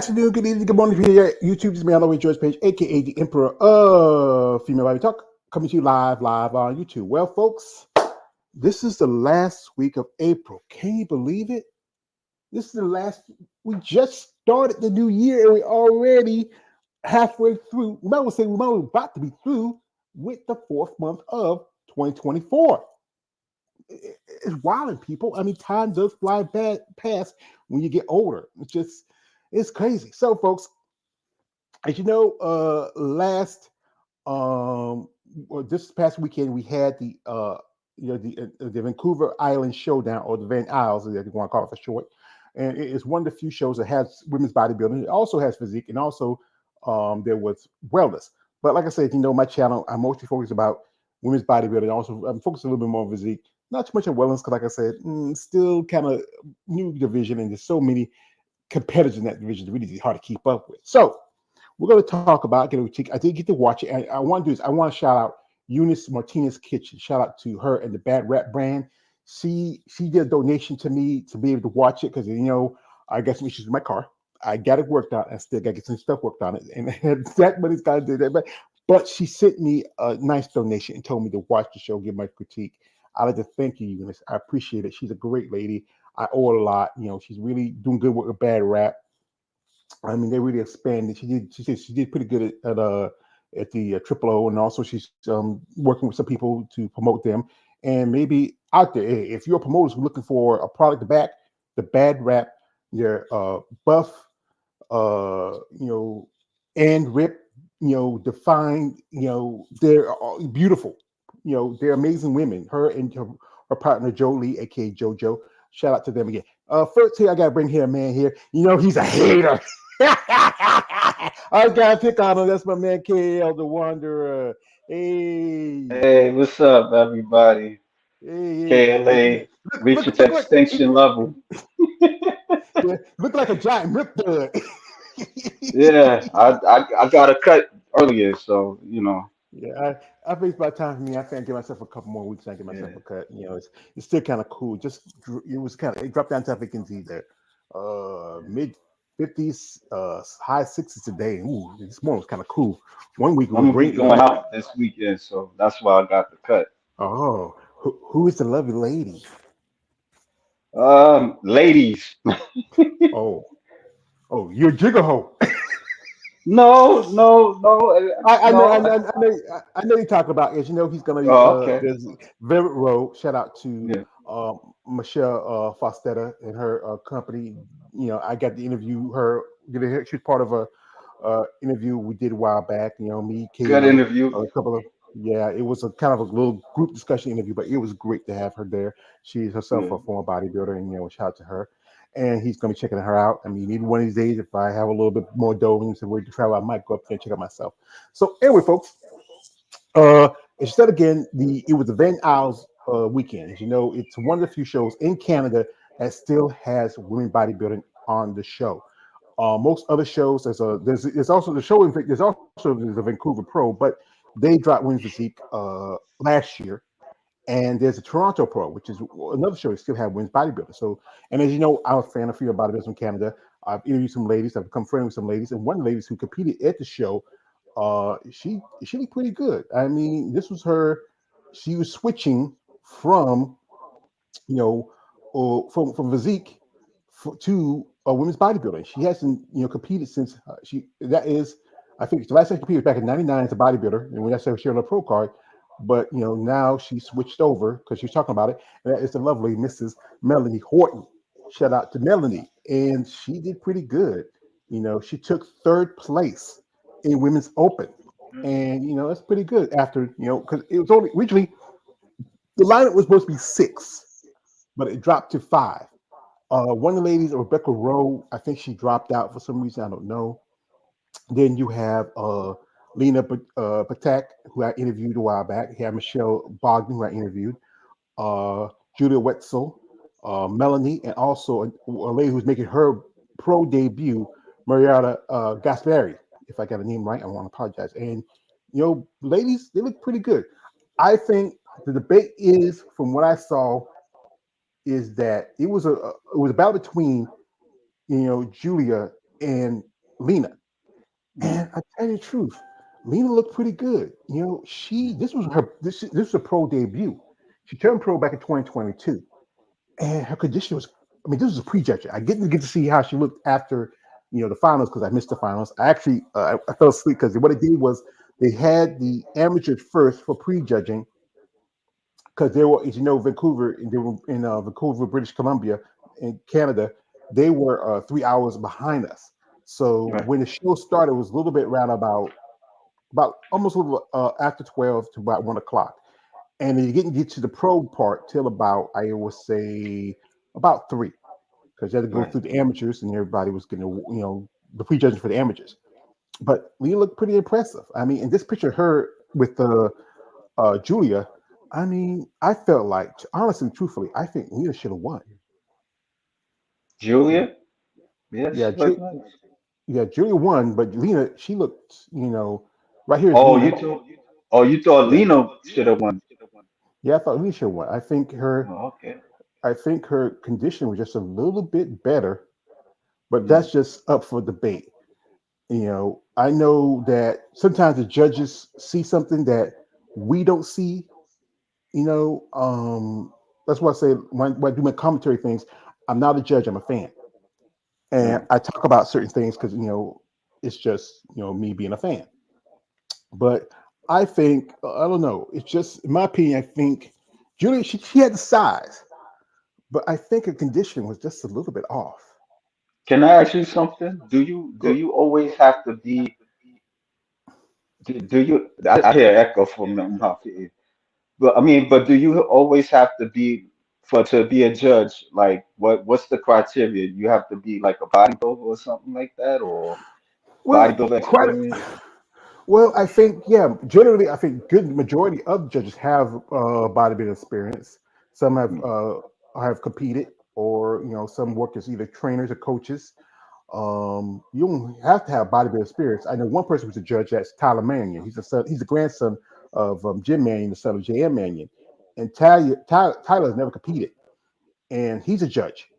afternoon, good evening, good morning here at YouTube. This is me, Always George Page, aka the Emperor of Female Body Talk, coming to you live on YouTube. Well, folks, this is the last week of April. Can you believe it? This is the last. We just started the new year, and we're already halfway through. We might well say we're about to be through with the fourth month of 2024. It's wild, people. I mean, time does fly past when you get older. It's crazy. So, folks, as you know, this past weekend we had the Vancouver Island Showdown, or the Van Isles, as you want to call it for short. And it's one of the few shows that has women's bodybuilding. It also has physique, and also there was wellness. But like I said, my channel, I'm mostly focused about women's bodybuilding. Also, I'm focused a little bit more on physique, not too much on wellness, because like I said, still kind of new division, and there's so many competitors in that division. It's really hard to keep up with. So we're going to talk about, I did get to watch it. And I want to do this. I want to shout out Eunice Martinez Kitchen. Shout out to her and the Bad Rap brand. She did a donation to me to be able to watch it, because I got some issues with my car. I got it worked out. I still got to get some stuff worked on it, and that money's got to do that. But she sent me a nice donation and told me to watch the show, give my critique. I'd like to thank you, Eunice. I appreciate it. She's a great lady. I owe her a lot. She's really doing good work with Bad Rap. I mean, they really expanded. She did pretty good at the Triple O, and also she's working with some people to promote them. And maybe out there, if you're a promoter who's looking for a product to back, the Bad Rap, their buff, and rip, defined, they're beautiful. They're amazing women. Her and her partner Jolie, aka JoJo. Shout out to them again. First here, I gotta bring here a man here. He's a hater. I gotta pick on him. That's my man KL the Wanderer. Hey, Hey, what's up, everybody? hey. KLA reached its Look like extinction level. yeah, look like a giant rip dud. Yeah, I got a cut earlier, so Yeah, I think it's about time for me. I think I give myself a couple more weeks. I get myself yeah. a cut. It's still kind of cool. It dropped down to, I think, into either mid 50s, high 60s today. Ooh, this morning was kind of cool. One week it I'm was gonna be raining. going out this weekend, so that's why I got the cut. Oh, who is the lovely lady? Ladies, Oh, you're a jigger hoe. no, no, no, I know, I no. know, I know you're talking about. As you know, he's gonna be. Oh, okay. There's Velvet Row. Shout out to Yeah, Michelle Fostetta and her company. I got to interview her. She was part of a interview we did a while back. Me, good KO, interview. a couple of. Yeah, it was a kind of a little group discussion interview, but it was great to have her there. She's herself Yeah, a former bodybuilder, and shout out to her. And he's going to be checking her out. I mean, maybe one of these days, if I have a little bit more dough and some way to travel, I might go up there and check out myself. So anyway, folks, uh, instead again, it was the Van Isles weekend. As you know, it's one of the few shows in Canada that still has women bodybuilding on the show. Most other shows, there's also the show. There's a Vancouver Pro, but they dropped women's physique last year, and there's a Toronto Pro, which is another show that still have women's bodybuilding. So, and as you know, I'm a fan of female bodybuilders from Canada. I've interviewed some ladies. I've become friends with some ladies, and one of the ladies who competed at the show, she looked pretty good. I mean, this was her. She was switching from you know from physique to women's bodybuilding. She hasn't competed since she that is. I think the last time she competed was back in '99 as a bodybuilder, and when I said she had a pro card. But now she switched over because she was talking about it, and that is the lovely Mrs. Melanie Horton. Shout out to Melanie, and she did pretty good. She took third place in women's open, and that's pretty good after because it was only originally the lineup was supposed to be six, but it dropped to five. One of the ladies, Rebecca Rowe, I think she dropped out for some reason. I don't know. Then you have Lena Patek, who I interviewed a while back. You have Michelle Bogdan, who I interviewed. Uh, Julia Wetzel, Melanie, and also a lady who's making her pro debut, Marietta Gaspari. If I got the name right, I want to apologize. And ladies, they look pretty good. I think the debate is, from what I saw, is that it was a battle between Julia and Lena. Mm. And I tell you the truth, Lena looked pretty good. You know, she this was a pro debut. She turned pro back in 2022, and her condition was. I mean, this was a prejudging. I didn't get to see how she looked after, the finals because I missed the finals. I actually I fell asleep because what they did was they had the amateurs first for prejudging because they were, as you know, Vancouver, and they were in Vancouver, British Columbia, in Canada. They were 3 hours behind us. So Right. when the show started, it was a little bit around about almost a little after 12 to about 1 o'clock, and you didn't get to the pro part till about I would say about three because you had to go Right. through the amateurs and everybody was going to the prejudging for the amateurs. But Lee looked pretty impressive. I mean, in this picture, of her with Julia. I mean, I felt like, honestly, truthfully, I think Lena should have won. Yeah, Julia? Yes, yeah, look nice. yeah. Julia won, but Lena, she looked, right here is Oh, Lena. you thought oh you thought Yeah, Lena should have won. yeah. I thought Lena should have won. Oh, okay. I think her condition was just a little bit better, but Yeah. that's just up for debate. I know that sometimes the judges see something that we don't see. That's why I say when I do my commentary things, I'm not a judge. I'm a fan, and Right. I talk about certain things because it's just me being a fan. But I think I don't know. It's just in my opinion. I think Julia she had the size, but I think her conditioning was just a little bit off. Can I ask you something? Do you always have to be do you I hear echo from the mouth here. But I mean, but do you always have to be for to be a judge? Like what's the criteria? You have to be like a bodybuilder or something like that or Well, bodybuilder quite. experience? Well, I think yeah. Generally, I think good majority of judges have bodybuilding experience. Some have competed, or some work as either trainers or coaches. You don't have to have bodybuilding experience. I know one person who's a judge. That's Tyler Mannion. He's the grandson of Jim Mannion, the son of J.M. Mannion. And Tyler has never competed, and he's a judge.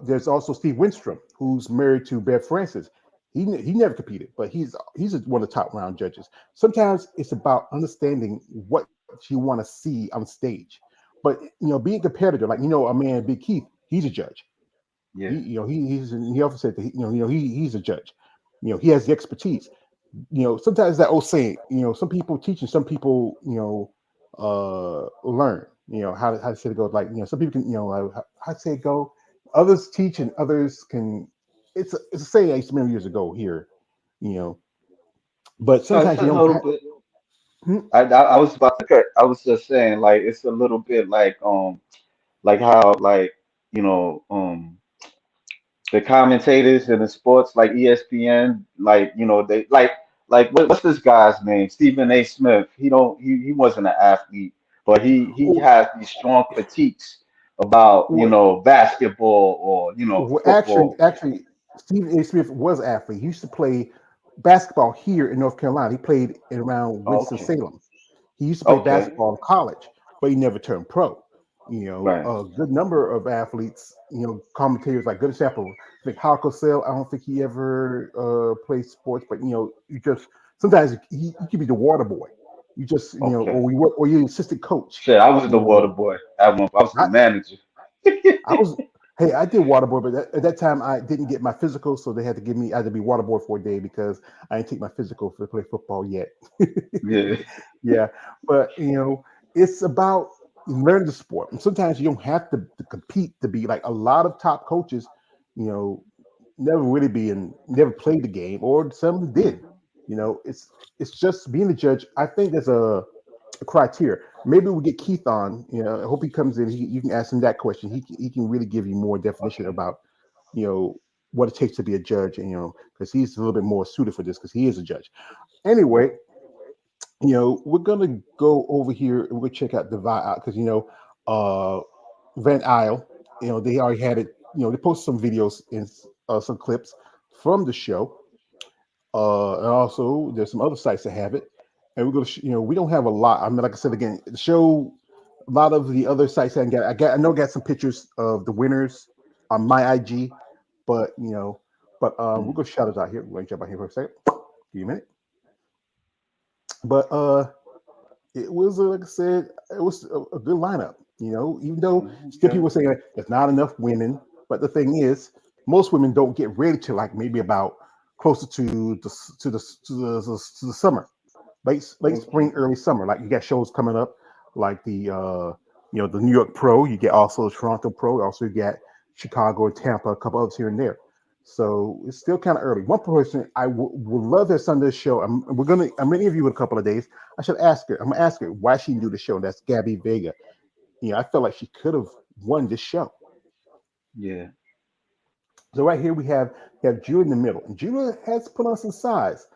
There's also Steve Winstrom, who's married to Bev Francis. He never competed, but he's one of the top round judges. Sometimes it's about understanding what you want to see on stage. But being a competitor, like a man Big Keith, he's a judge. Yeah. He often said that he's a judge. He has the expertise. Sometimes that old saying, some people teach and some people, learn, how to say it go. Like, some people can, how to say it go. Others teach and others can. It's a saying I used to remember years ago here, you know. But No, it's sometimes a you don't little have. bit. Hmm? I was about to cut. I was just saying like it's a little bit like how like you know the commentators in the sports like ESPN like they what's this guy's name? Stephen A. Smith. He wasn't an athlete, but he Oh, has these strong critiques about well, basketball or well, actually, football. actually, Stephen A. Smith was an athlete. He used to play basketball here in North Carolina. He played around Winston Okay, Salem. He used to play okay, basketball in college, but he never turned pro. right. A good number of athletes, commentators like good example. I think Hal Cosell, I don't think he ever played sports, but you just sometimes he could be the water boy. You just Okay. or we work or you assistant coach. Shit, I was the You water know, boy at one. I was the I manager. I was hey I did water boy, but at that time I didn't get my physical, so they had to give me I had to be water boy for a day because I didn't take my physical to play football yet. Yeah. Yeah, but it's about learning the sport. And sometimes you don't have to compete to be like a lot of top coaches, you know, never played the game, or some Yeah. did. It's just being a judge. I think there's a criteria. Maybe we'll get Keith on. I hope he comes in. You can ask him that question. He can really give you more definition Okay. about you know what it takes to be a judge, and because he's a little bit more suited for this because he is a judge. Yeah. Anyway, we're gonna go over here and we'll check out the out because uh, Van Isle, they already had it. They posted some videos and some clips from the show. And also there's some other sites that have it. And we're gonna, we don't have a lot. I mean, like I said again, the show. A lot of the other sites I got. I know I got some pictures of the winners on my IG, but But we'll mm, go shout it out here. We're going to jump out here for a second. Give me a minute. But it was like I said, it was a good lineup. Even though still okay. people saying like, there's not enough women, but the thing is, most women don't get ready to like maybe about closer to the summer, late spring, Okay. early summer. Like you got shows coming up, like the New York Pro. You get also the Toronto Pro. Also you get Chicago and Tampa, a couple others here and there. So it's still kind of early. One person I would love to have on this show. I'm going to interview in a couple of days. I should ask her. I'm gonna ask her why she didn't do the show. That's Gabby Vega. I felt like she could have won this show. Yeah. So right here we have Julia in the middle. And Julia has put on some size,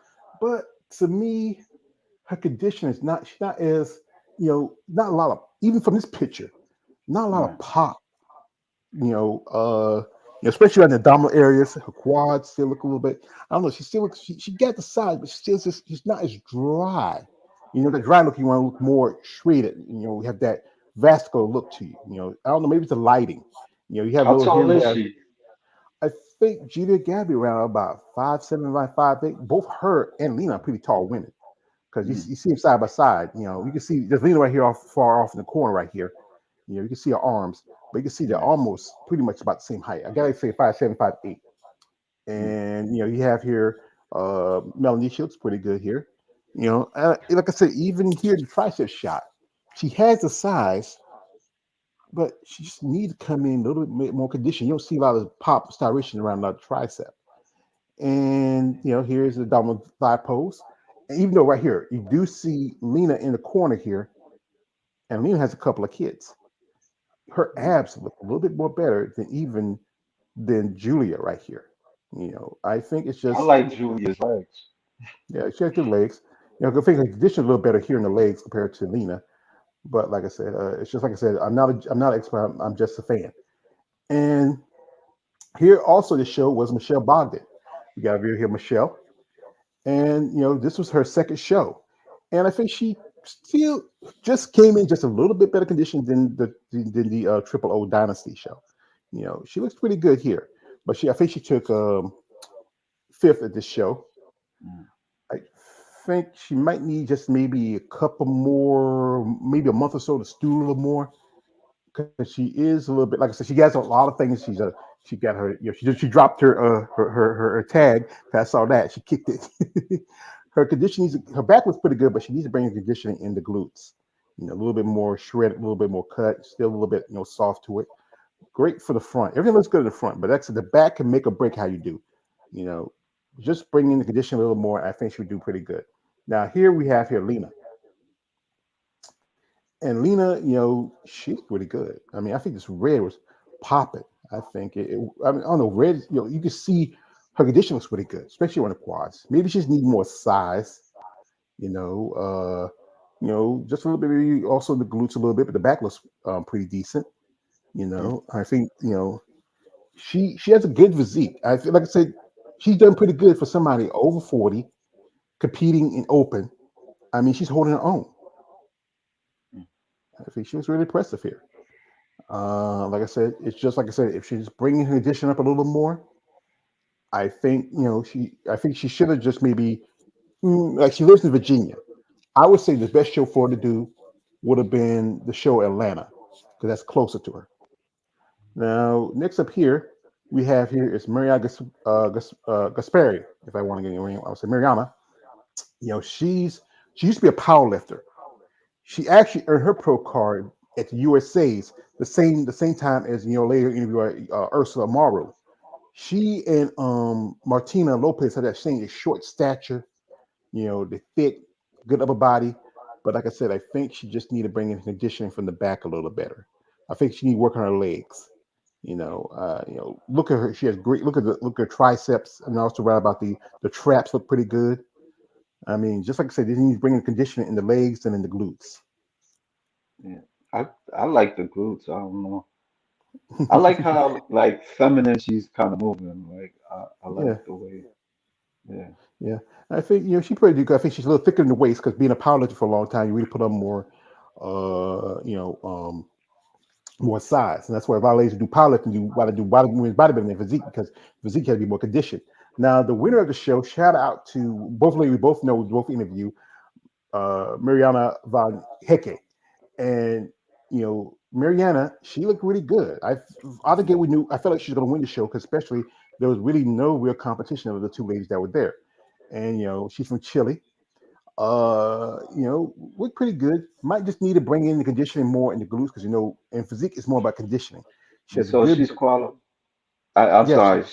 but to me, her condition is not. She's not as not a lot of even from this picture, not a lot of Right. pop. Especially around the abdominal areas, her quads still look a little bit. I don't know. She still looks. She got the size, but she's not as dry. The dry look you want to look more shredded. We have that vascular look to you. I don't know. Maybe it's the lighting. You have a How little here. tall You is have. she? I think Gina Gabby around about 5'7", like 5'8". Both her and Lena are pretty tall women because Mm, you see them side by side. You can see there's Lena right here far off in the corner right here. You can see her arms, but you can see they're right. almost pretty much about the same height. I gotta say 5'7", 5'8". Mm, And you have here Melanie. She looks pretty good here. Like I said, even here the tricep shot, she has the size, but she just needs to come in a little bit more condition. You don't see a lot of pop styration around the tricep. And here's the dominant thigh pose. And even though right here you do see Lena in the corner here, and Lena has a couple of kids, her mm. abs look a little bit more better than Julia right here. I think it's I just like Julia's legs. yeah, she has good legs. I think her condition a little better here in the legs compared to Lena. But like I said, it's just like I said, I'm not an expert. I'm just a fan. And here also the show was Michelle Bogdan. We got over here Michelle, and this was her second show, and I think she still just came in just a little bit better condition than the Triple O Dynasty show. She looks pretty good here, but I think she took fifth at this show. Mm, I think she might need just maybe a couple more, maybe a month or so to stew a little more because she is a little bit like I said. She has a lot of things. She got her she dropped her tag. I saw that she kicked it. Her conditioning, her back was pretty good, but she needs to bring the conditioning in the glutes. A little bit more shredded, a little bit more cut, still a little bit soft to it. Great for the front. Everything looks good in the front, but that's the back can make or break how you do. You know, just bringing the condition a little more, I think she would do pretty good. Now here we have here Lena, and Lena, she's pretty good. I mean, I think this red was popping. I think I mean, I don't know, red. You can see her condition looks pretty good, especially on the quads. Maybe she just needs more size. You know, just a little bit. Maybe also the glutes a little bit, but the back looks pretty decent. mm. I think she has a good physique. I feel like I said, she's done pretty good for somebody over 40 competing in open. I mean, she's holding her own. I think she was really impressive here. Like I said, it's just like I said, if she's bringing her condition up a little more, I think I think she should have just maybe like she lives in Virginia. I would say the best show for her to do would have been the show Atlanta because that's closer to her. Now, next up here, we have here is Mariana Gaspari. If I want to get your name, I would say Mariana. She used to be a power lifter. She actually earned her pro card at the USA's the same time as later interviewer Ursula Morrow. She and Martina Lopez had that same short stature, the thick, good upper body. But like I said, I think she just need to bring in conditioning from the back a little better. I think she need to work on her legs. Look at her. She has great. Look at her triceps, and also right about the traps look pretty good. I mean, just like I said, they need to bring in conditioning in the legs and in the glutes. Yeah. I like the glutes. I don't know. I like how like feminine she's kind of moving. Like I like Yeah, the way. Yeah. yeah. I think she pretty good. I think she's a little thicker in the waist because being a powerlifter for a long time, you really put on more, uh, you know, um, more size, and that's why a lot of ladies who do powerlifting do why they do women's bodybuilding and physique because physique has to be more conditioned. Now, the winner of the show, shout out to both ladies we both know, we both interview, Mariana Van Hecke. And, Mariana, she looked really good. Out the gate, we knew, I felt like she was going to win the show because, especially, there was really no real competition of the two ladies that were there. And, she's from Chile. Looked pretty good. Might just need to bring in the conditioning more in the glutes because, in physique, it's more about conditioning. She And has so good, she's I'm yeah, sorry,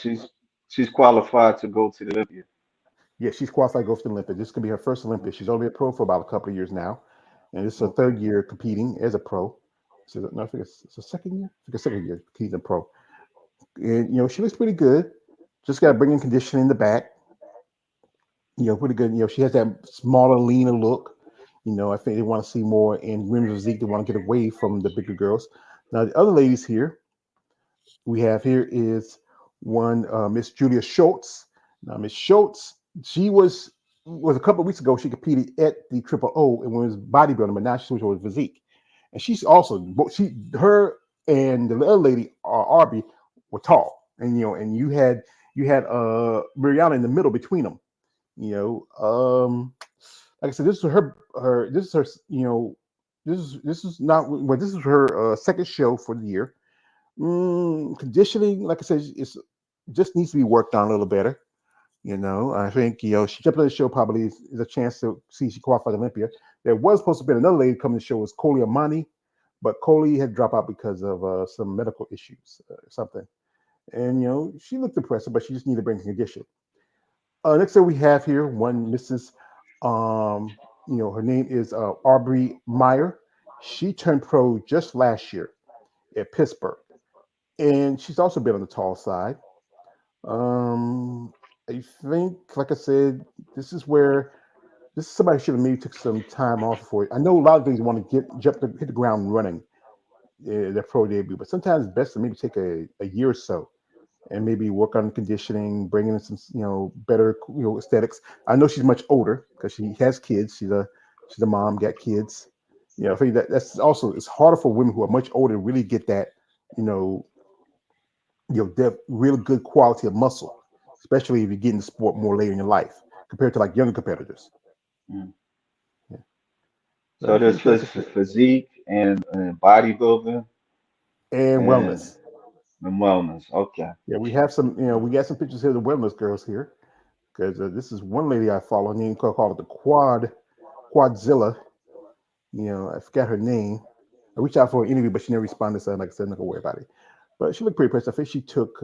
she's qualified to go to the Olympia. yeah, she's qualified to go to the Olympics. This could be her first Olympics. She's only a pro for about a couple of years now, and this is her Okay. third year competing as a pro. So no, I think it's a second year. I think it's second year competing as a pro, and she looks pretty good. Just got to bring in conditioning in the back. Pretty good. She has that smaller, leaner look. I think they want to see more in women's physique. They want to get away from the bigger girls. Now the other ladies here we have here is one Miss Julia Schultz. Now, Miss Schultz, she was a couple of weeks ago. She competed at the Triple O in women's bodybuilding, but now she's switched over to physique. And she's also her and the other lady, Arby, were tall, and you had Mariana in the middle between them. Like I said, this is her this is her this is not well, this is her second show for the year. Conditioning, like I said, it's just needs to be worked on a little better. I think she jumped on the show probably is a chance to see she qualified Olympia. There was supposed to be another lady coming to the show was Coley Amani, but Coley had dropped out because of some medical issues, or something. And she looked impressive, but she just needed to bring condition. Next up we have here one Mrs. Her name is Aubrey Meyer. She turned pro just last year at Pittsburgh, and she's also been on the tall side. Um, I think, like I said, this is where this is somebody should have maybe took some time off for it. I know a lot of things want to hit the ground running their pro debut, but sometimes it's best to maybe take a year or so and maybe work on conditioning, bringing in some better aesthetics. I know she's much older because she has kids. She's a mom, got kids. I think that's also it's harder for women who are much older to really get that you know real good quality of muscle, especially if you get in the sport more later in your life compared to like younger competitors. Mm. Yeah. So I So there's think, like I said, physique and bodybuilding and and, wellness. and wellness. Okay. Yeah, we have some. We got some pictures here of the wellness girls here because this is one lady I follow named called it the Quadzilla. I forgot her name. I reached out for an interview, but she never responded. So, like I said, I'm not gonna worry about it. But she looked pretty impressive. I think she took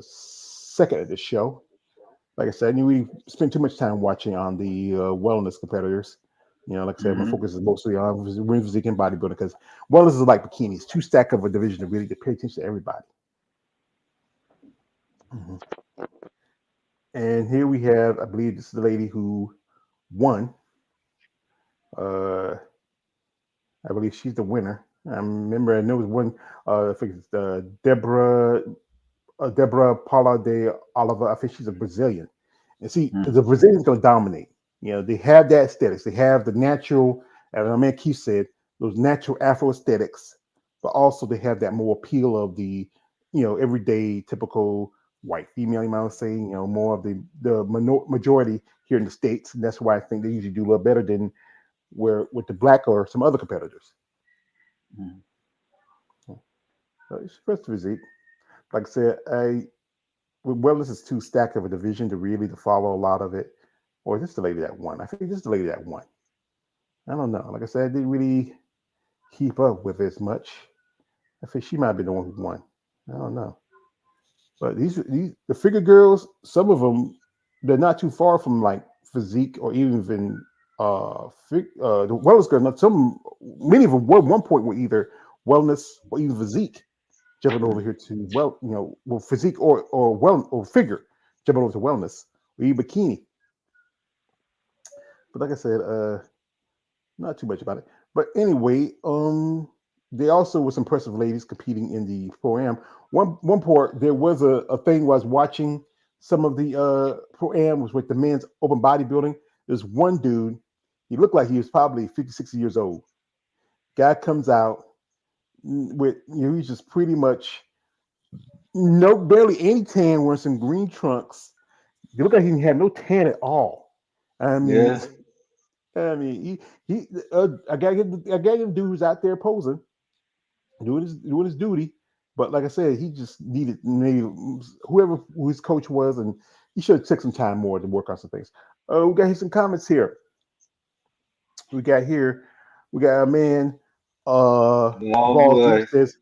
second at the show. Like I said, we spend too much time watching on the wellness competitors. Like I said, my Hmm. focus is mostly on women's physique and bodybuilding because wellness is like bikinis, too stack of a division to really to pay attention to everybody. Mhm. And here we have, I believe this is the lady who won. Uh, I believe she's the winner. I remember I know it was one. I think it's Deborah Paula de Oliva. I think she's a Brazilian. And see, Mm. the Brazilians going to dominate. They have that aesthetics. They have the natural, as my man Keith said, those natural Afro aesthetics, but also they have that more appeal of the, everyday typical white female. You might say, more of the majority here in the states, and that's why I think they usually do a little better than where with the black or some other competitors. Mm. So it's first physique. Like I said, wellness is too stacked of a division to really to follow a lot of it. Or is this the lady that won? I think this is the lady that won. I don't know. Like I said, I didn't really keep up with it as much. I think she might have been the one who won. I don't know. But these the figure girls, some of them, they're not too far from like physique or even the wellness girls. Not some many of them were at one point were either wellness or even physique. Jumping over Mm. here to physique or well or figure, jumping over to wellness or even bikini. But like I said, not too much about it. But anyway, they also was impressive ladies competing in the pro am. One part there was a thing where I was watching some of the pro am was with the men's open bodybuilding. There's one dude, he looked like he was probably 50, 60 years old. Guy comes out with he's just pretty much no barely any tan, wearing some green trunks, They look like he didn't have no tan at all. I mean, Yeah. I mean, I gotta get the dude who's out there posing, doing his duty. But like I said, he just needed maybe whoever who his coach was, and he should have took some time more to work on some things. We got here some comments here. We got here, we got a man, Oh Balls Deep boy. says,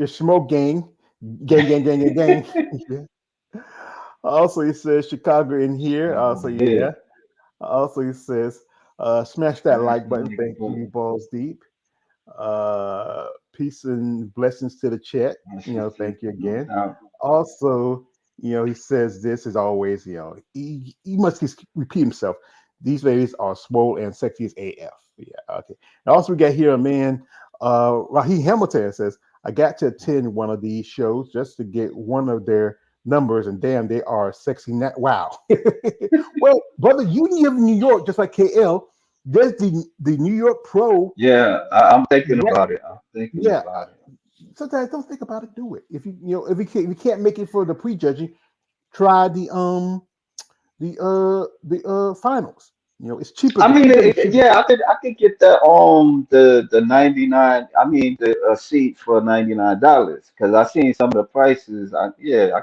Smoke Gang, gang. Yeah. Also, he says Chicago in here. Also, Yeah. yeah. Also, he says, smash that Smash like the button. like Thank you, button. Balls Deep. Peace and blessings to the chat. That's just it. Thank you No again. doubt. Also, he says this is always, he must repeat himself. These ladies are swole and sexy as AF. Yeah, okay. And also, we got here a man, Raheem Hamilton says, I got to attend one of these shows just to get one of their numbers, and damn, they are sexy. Wow. Well, brother, you live in New York, just like KL. There's the New York Pro. Yeah, I'm thinking Right. about it. I'm thinking Yeah. about it. Sometimes don't think about it. Do it. If if you can't make it for the prejudging, try the finals. It's cheaper. I The mean, prejudging is cheaper. yeah, I could get the 99. I mean, the a seat for $99 because I seen some of the prices. Yeah, I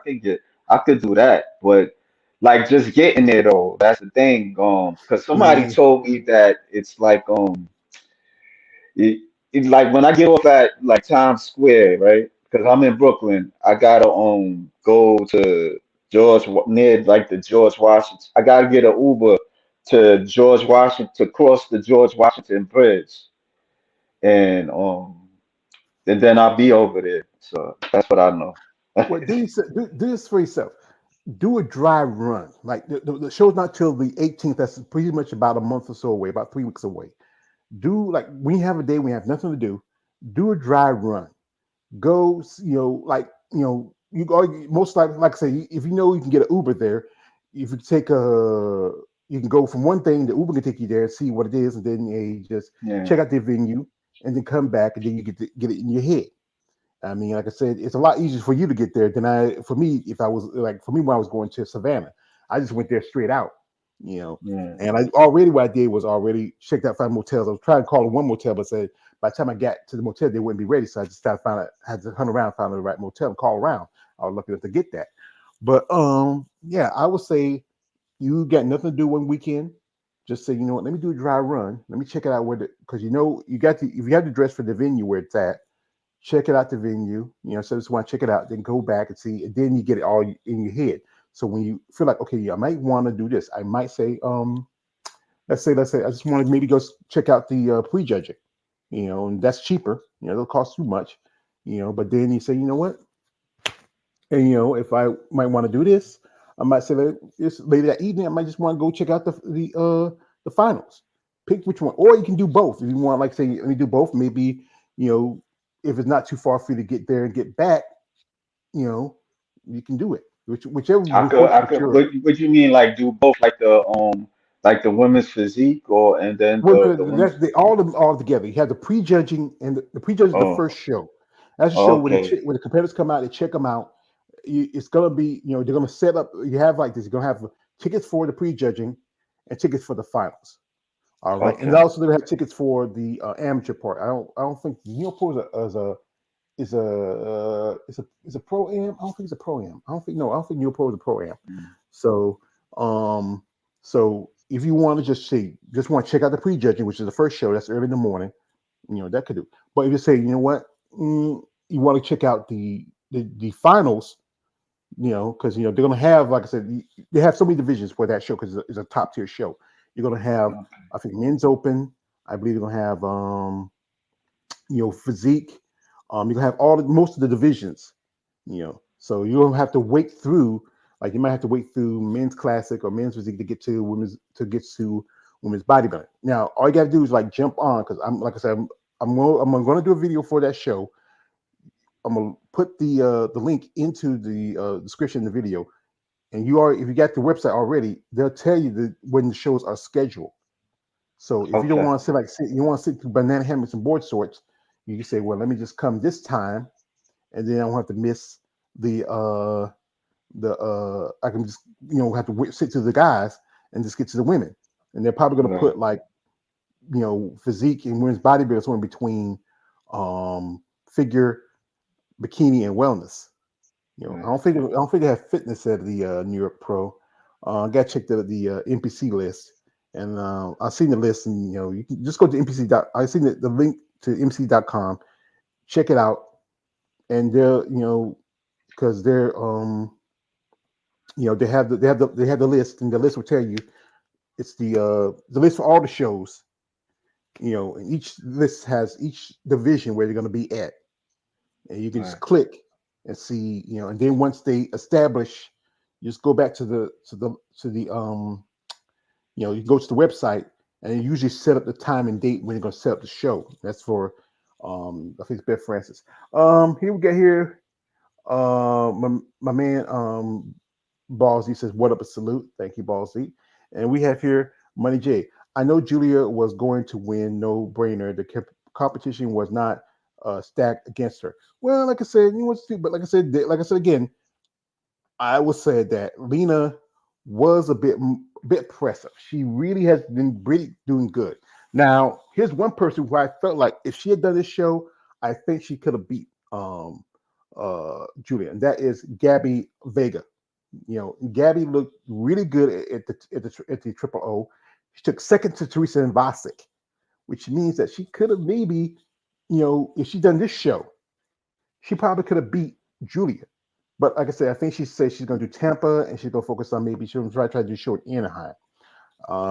could do that, but like just getting there though, that's the thing. Because somebody Yeah. told me that it's like It, it's like when I get off at like Times Square, right? Because I'm in Brooklyn, I gotta go to near like the George Washington. I gotta get an Uber to George Washington to cross the George Washington Bridge, and then I'll be over there. So that's what I know. Well, do this for yourself. Do a dry run. Like the show's not till the 18th. That's pretty much about a month or so away, about 3 weeks away. Do like when you have a day when you have nothing to do. Do a dry run. Go, you go most like I say, if you know you can get an Uber there, if you take a, you can go from one thing, the Uber can take you there and see what it is, and then you just check Yeah, out the venue, and then come back, and then you get it in your head. I mean, like I said, it's a lot easier for you to get there than for me. If I was like, for me, when I was going to Savannah, I just went there straight out, you know. yeah, And I already, what I did was already checked out 5 motels. I was trying to call one motel, but said by the time I got to the motel, they wouldn't be ready. So I just started find out, had to hunt around, find the right motel, and call around. I was lucky enough to get that. But yeah, I would say you got nothing to do one weekend. Just say, you know what, let me do a dry run. Let me check it out where because you got to, if you have to dress for the venue where it's at, check it out the venue. So just want to check it out, then go back and see, and then you get it all in your head. So when you feel like, okay, yeah, I might want to do this, I might say, let's say, I just want to maybe go check out the prejudging, and that's cheaper. It'll cost too much, but then you say, you know what, and if I might want to do this, I might say that this later that evening, I might just want to go check out the finals. Pick which one, or you can do both if you want. Like say, let me do both. Maybe if it's not too far for you to get there and get back, you know, you can do it. Whichever I works with could. your. What you mean, like do both, like the women's physique, or and then Well, the women's. they all of them all together. You have the prejudging, and the prejudging is the Oh, first show. That's a show where okay, when the competitors come out, they check them out. It's gonna be, they're gonna set up. You have like this. You're gonna have tickets for the prejudging and tickets for the finals. All right, and okay. also they have tickets for the amateur part. I don't think Pro is a pro am. I don't think it's a pro am. I don't think Neil Pro is a pro am. Mm. So um so if you want to just want to check out the prejudging, which is the first show, that's early in the morning, that could do. But if you say, you know what, you want to check out the finals, because they're gonna have, like I said, they have so many divisions for that show because it's a top tier show. You're gonna have, Okay. I think, men's open. I believe you're gonna have physique. You can have most of the divisions. So you don't have to wait through. Like you might have to wait through men's classic or men's physique to get to women's bodybuilding. Now all you got to do is like jump on, because I'm like I said, I'm going to do a video for that show. I'm gonna put the link into the description of the video, and if you got the website already, they'll tell you when the shows are scheduled. So if you don't Okay. want to you want to sit through banana hammocks and board sorts, you can say, well, let me just come this time, and then I don't have to miss the the I can just have to sit to the guys and just get to the women, and they're probably going to Right. put like physique and women's bodybuilding somewhere between figure, bikini, and wellness. Right. I don't think they have fitness at the New York Pro. I got to check the NPC list, and I've seen the list, and you can just go to NPC. I've seen the link to MC.com. Check it out, and they're because they have the list, and the list will tell you it's the list for all the shows. And each list has each division where they're going to be at, and you can just Right. click and see. And then once they establish, you just go back to the you go to the website, and they usually set up the time and date when they're going to set up the show. That's for I think it's Beth Francis. Here we get here. My man Ballsy says, "What up? A salute. Thank you, Ballsy." And we have here Money J. I know Julia was going to win, no brainer. The competition was not stacked against her. Well, like I said, but like I said again, I would say that Lena was a bit impressive. She really has been really doing good. Now, here's one person who I felt like if she had done this show, I think she could have beat Julia, and that is Gabby Vega. Gabby looked really good at the Triple O. She took second to Teresa and Vasic, which means that she could have maybe, if she done this show, she probably could have beat Julia. But like I said, I think she said she's going to do Tampa, and she's going to focus on maybe she'll try to do show in Anaheim.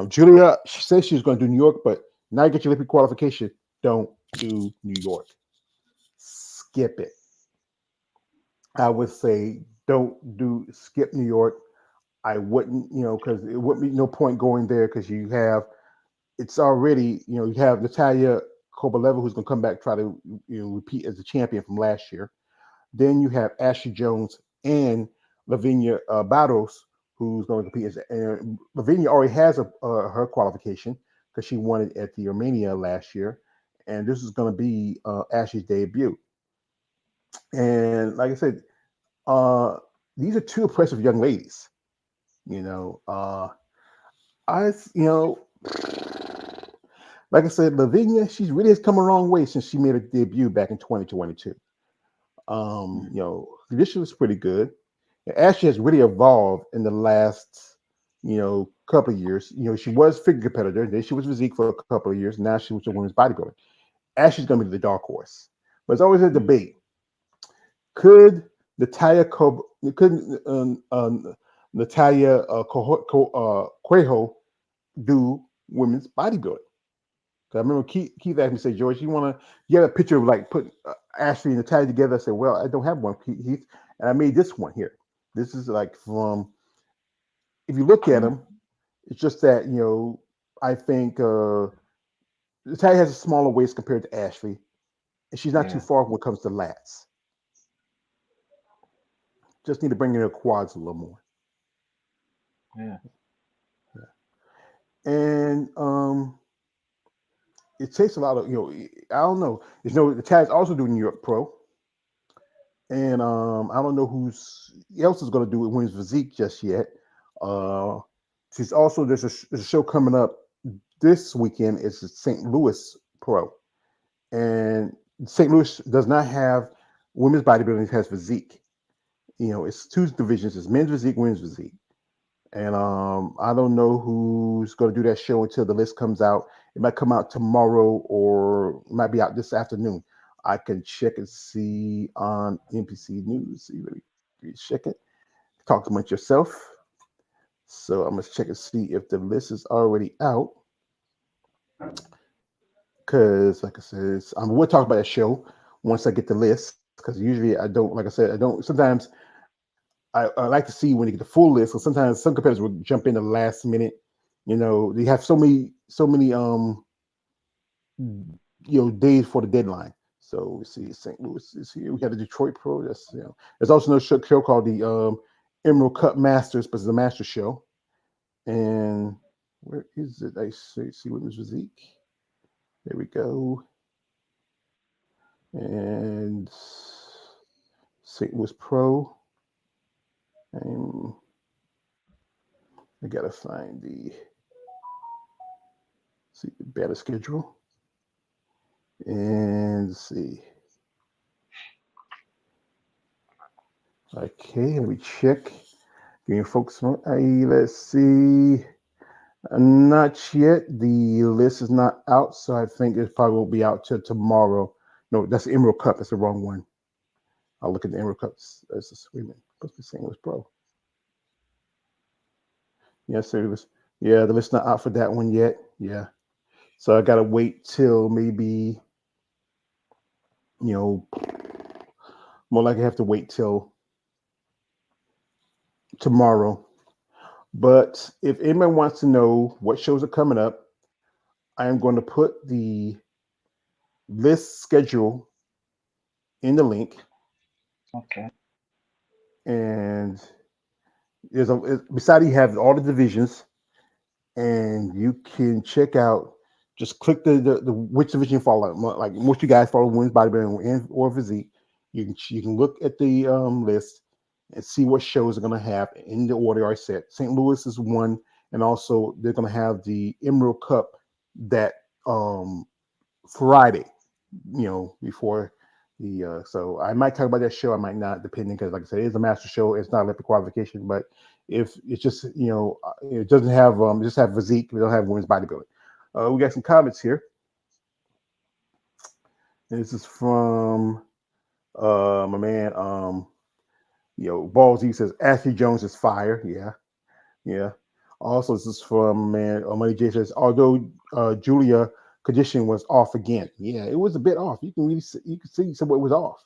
Julia, she says she's going to do New York, but now you get your Olympic qualification. Don't do New York. Skip it. I would say don't do skip New York. I wouldn't, because it wouldn't be no point going there because it's already, you have Natalia Kobaleva who's going to come back try to repeat as the champion from last year. Then you have Ashley Jones and Lavinia Barros who's going to compete as. And Lavinia already has her qualification because she won it at the Armenia last year, and this is going to be Ashley's debut. And like I said, uh, these are two impressive young ladies. You know, uh, I you know like I said, Lavinia, she's really has come a long way since she made her debut back in 2022. Mm. This was pretty good. Ashley has really evolved in the last, couple of years. She was figure competitor, then she was physique for a couple of years. Now she was a women's bodybuilder. Ashley's going to be the dark horse, but it's always a Mm. debate. Could Natalia could Natalia Quejo do women's bodybuilding? 'Cause I remember Keith asked me, say, George, you have a picture of like put Ashley and Natalia together. I said, well, I don't have one, Keith, and I made this one here. This is like from, if you look at Mm. them, it's just that, I think Natalia has a smaller waist compared to Ashley, and she's not too Yeah. far when it comes to lats. Just need to bring in her quads a little more. Yeah. And it takes a lot of, I don't know. The Taz also do New York Pro. And I don't know who's else is going to do it women's physique just yet. Uh, she's also there's a show coming up this weekend. It's the St. Louis Pro, and St. Louis does not have women's bodybuilding; it has physique. It's two divisions: it's men's physique, women's physique. And I don't know who's going to do that show until the list comes out. It might come out tomorrow or it might be out this afternoon. I can check and see on NPC News. See, let me check it. Talk amongst yourself. So I'm gonna check and see if the list is already out. Cause like I said, we'll talk about that show once I get the list. Cause usually I don't, like I said, I don't. Sometimes I like to see when you get the full list. So sometimes some competitors will jump in the last minute. They have so many days for the deadline. So we see St. Louis is here. We got the Detroit Pro. There's also another show called the Emerald Cup Masters, but it's a master show. And where is it? I see women's physique. There we go. And St. Louis Pro. I'm, I gotta find the see the battle schedule and see. Okay, let me check. Give me folks. Let's see. Not yet. The list is not out, so I think it probably will be out till tomorrow. No, that's the Emerald Cup. That's the wrong one. I'll look at the Emerald Cups. That's the wait a minute. Supposed to be saying it was pro. Yes, it was. Yeah, the list's not out for that one yet. Yeah, so I gotta wait till maybe you know more likely have to wait till tomorrow. But if anyone wants to know what shows are coming up, I am going to put the list schedule in the link, Okay. and beside you have all the divisions, and you can check out. Just click the which division you follow. Like most you guys follow women's bodybuilding or physique. You can look at the list and see what shows are going to have in the order I said. St. Louis is one, and also they're going to have the Emerald Cup that um, Friday. Before the so I might talk about that show. I might not, depending, because like I said, it's a master show. It's not Olympic qualification, but if it's just it doesn't have it just have physique. We don't have women's bodybuilding. We got some comments here. This is from my man. Ballsy says Ashley Jones is fire. Yeah, yeah. Also, this is from man. Money J says although Julia condition was off again. Yeah, it was a bit off. You can see somewhat it was off.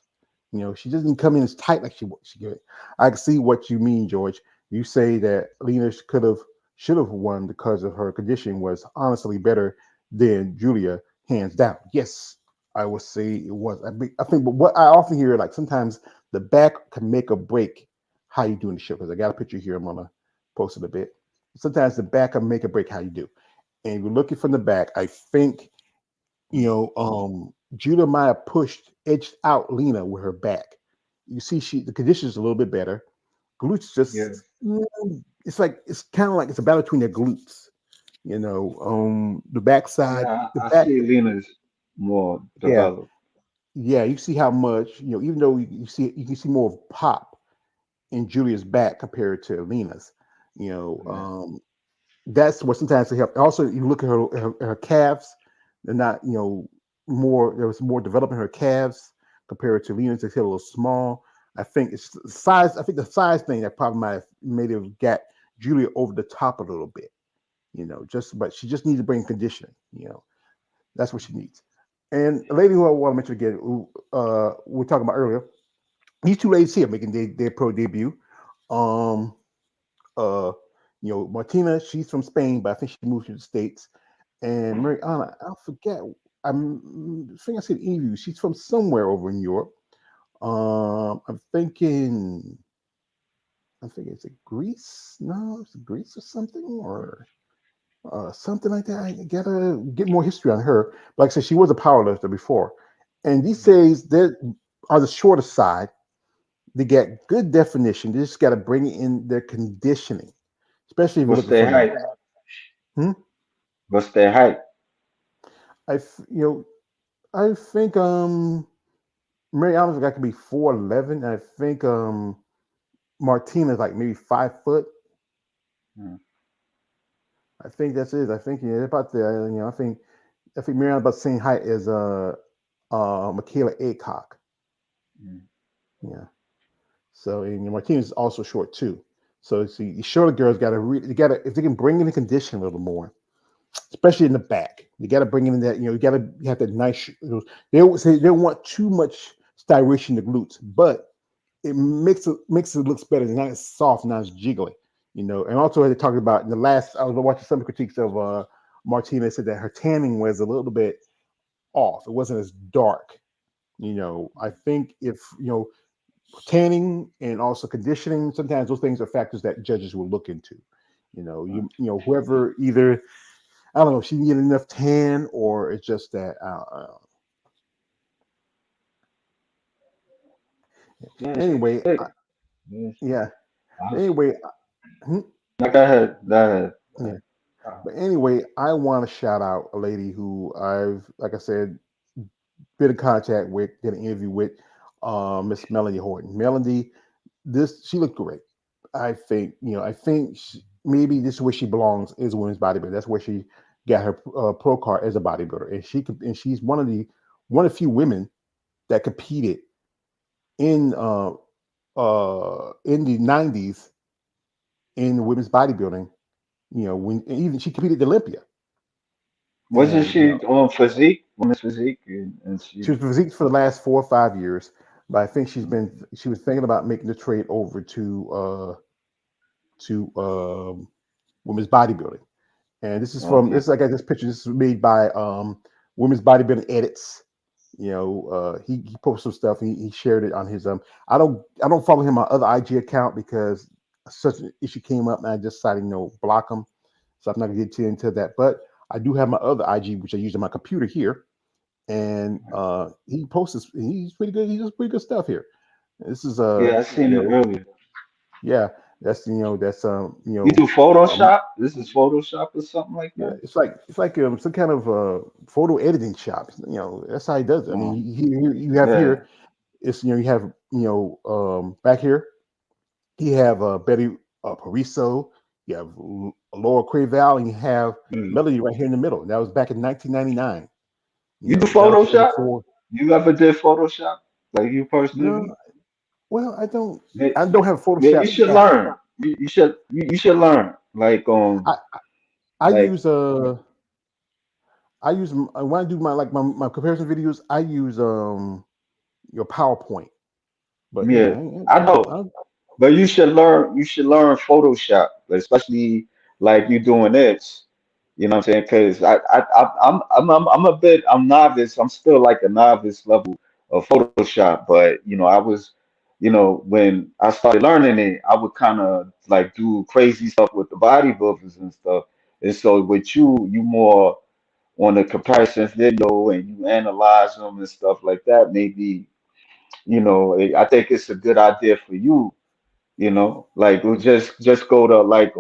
She doesn't come in as tight like she could. I can see what you mean, George. You say that Lena should have won because of her condition was honestly better than Julia, hands down. Yes, I would say it was. I think, but what I often hear, like sometimes the back can make or break how you do in the show. Because I got a picture here. I'm gonna post it a bit. Sometimes the back can make or break how you do. And if you're looking from the back, I think Judah might have edged out Lena with her back. You see, the condition is a little bit better. Glutes Yeah. just, it's kind of like it's a battle between their glutes. The backside, Yeah, the I back, see Lena's more yeah, developed. yeah. You see how much, even though you can see more of pop in Julia's back compared to Lena's. You know, Yeah. um, that's what sometimes they help. Also, you look at her calves; they're not, more. There was more development in her calves compared to Lena's. They feel a little small. I think it's the size. I think the size thing that probably might have made have got Julia over the top a little bit. But she just needs to bring conditioning. That's what she needs. And a lady who I want to mention again, who we were talking about earlier, these two ladies here making their pro debut. Um, uh, Martina, she's from Spain, but I think she moved to the States. And Mariana, I forget. I think I said interview. She's from somewhere over in Europe. I'm thinking. I think it's Greece. No, it's Greece or something, or something like that. I gotta get more history on her. Like I said, she was a powerlifter before, and these days they are the shorter side. They get good definition. They just got to bring in their conditioning, especially if you're What's looking their from the height? back. Hmm? What's their height? I f- you know I think Mary Alice guy could be 4'11". I think Martina's like maybe 5 foot. Hmm. I think that's it. I think about the I think Mary Alice about the same height as Michaela Aycock. Hmm. Yeah. So and Martina's also short too. So see, the shorter girls got to they got to if they can bring in the condition a little more, especially in the back. You got to bring in that, you have that nice. They don't say they don't want too much styration in the glutes, but it looks better. It's not as soft, not as jiggly. And also they talked about in the last. I was watching some critiques of Martina said that her tanning was a little bit off. It wasn't as dark. I think if tanning and also conditioning, sometimes those things are factors that judges will look into. Whoever either I don't know if she needed enough tan or it's just that. Yeah, she's Anyway, thick. Yeah, yeah. Anyway, hmm, Now go ahead. Go ahead. yeah. But anyway, I want to shout out a lady who I've, like I said, been in contact with, did an interview with, Miss Melanie Horton. Melanie, this she looked great. I think I think maybe this is where she belongs is women's bodybuilding. That's where she got her pro card as a bodybuilder, and she's one of the few women that competed in in the '90s in women's bodybuilding. When even she competed at Olympia, Wasn't and she on physique, women's physique, and she she? was physique for the last 4 or 5 years. But I think she was thinking about making the trade over to women's bodybuilding. And this Okay. is like I got this picture. This is made by Women's Bodybuilding Edits. He posted some stuff. And he shared it on his I don't follow him on other IG account because such an issue came up and I just decided block him. So I'm not gonna get too into that. But I do have my other IG which I use on my computer here, and he posts. He's pretty good. He does pretty good stuff here. This is Yeah, I seen it earlier. yeah, that's You do um, Photoshop? This is Photoshop or something like yeah, that? it's like some kind of photo editing shop. That's how he does it. I mean, Oh, you have yeah. here. It's you have back here. You have Betty Pariso. You have Laura Craval, and you have Mm. Melody right here in the middle. That was back in 1999. You do That was Photoshop? before. You ever did Photoshop? Like you No, personally? well, I don't. Yeah, I don't have a yeah, you Photoshop should app. learn. You should learn. I I Like use when I do my comparison videos. I use your PowerPoint. But yeah, I know. I But you should learn Photoshop, especially like you doing this. You know what I'm saying? Because I'm a bit I'm novice. I'm still like a novice level of Photoshop, but I was, when I started learning it, I would kind of like do crazy stuff with the bodybuilders and stuff. And so with you more on the comparison video and you analyze them and stuff like that. Maybe I think it's a good idea for you, like we'll just go to like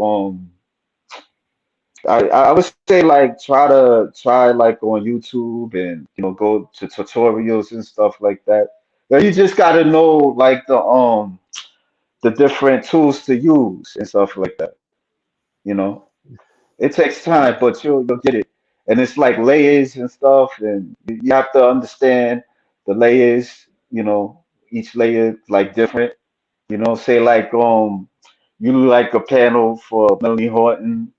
I would say like try like on YouTube and go to tutorials and stuff like that. But you just gotta know like the different tools to use and stuff like that. You know, it takes time, but you'll get it. And it's like layers and stuff, and you have to understand the layers. Each layer like different. Say like you like a panel for Melanie Horton,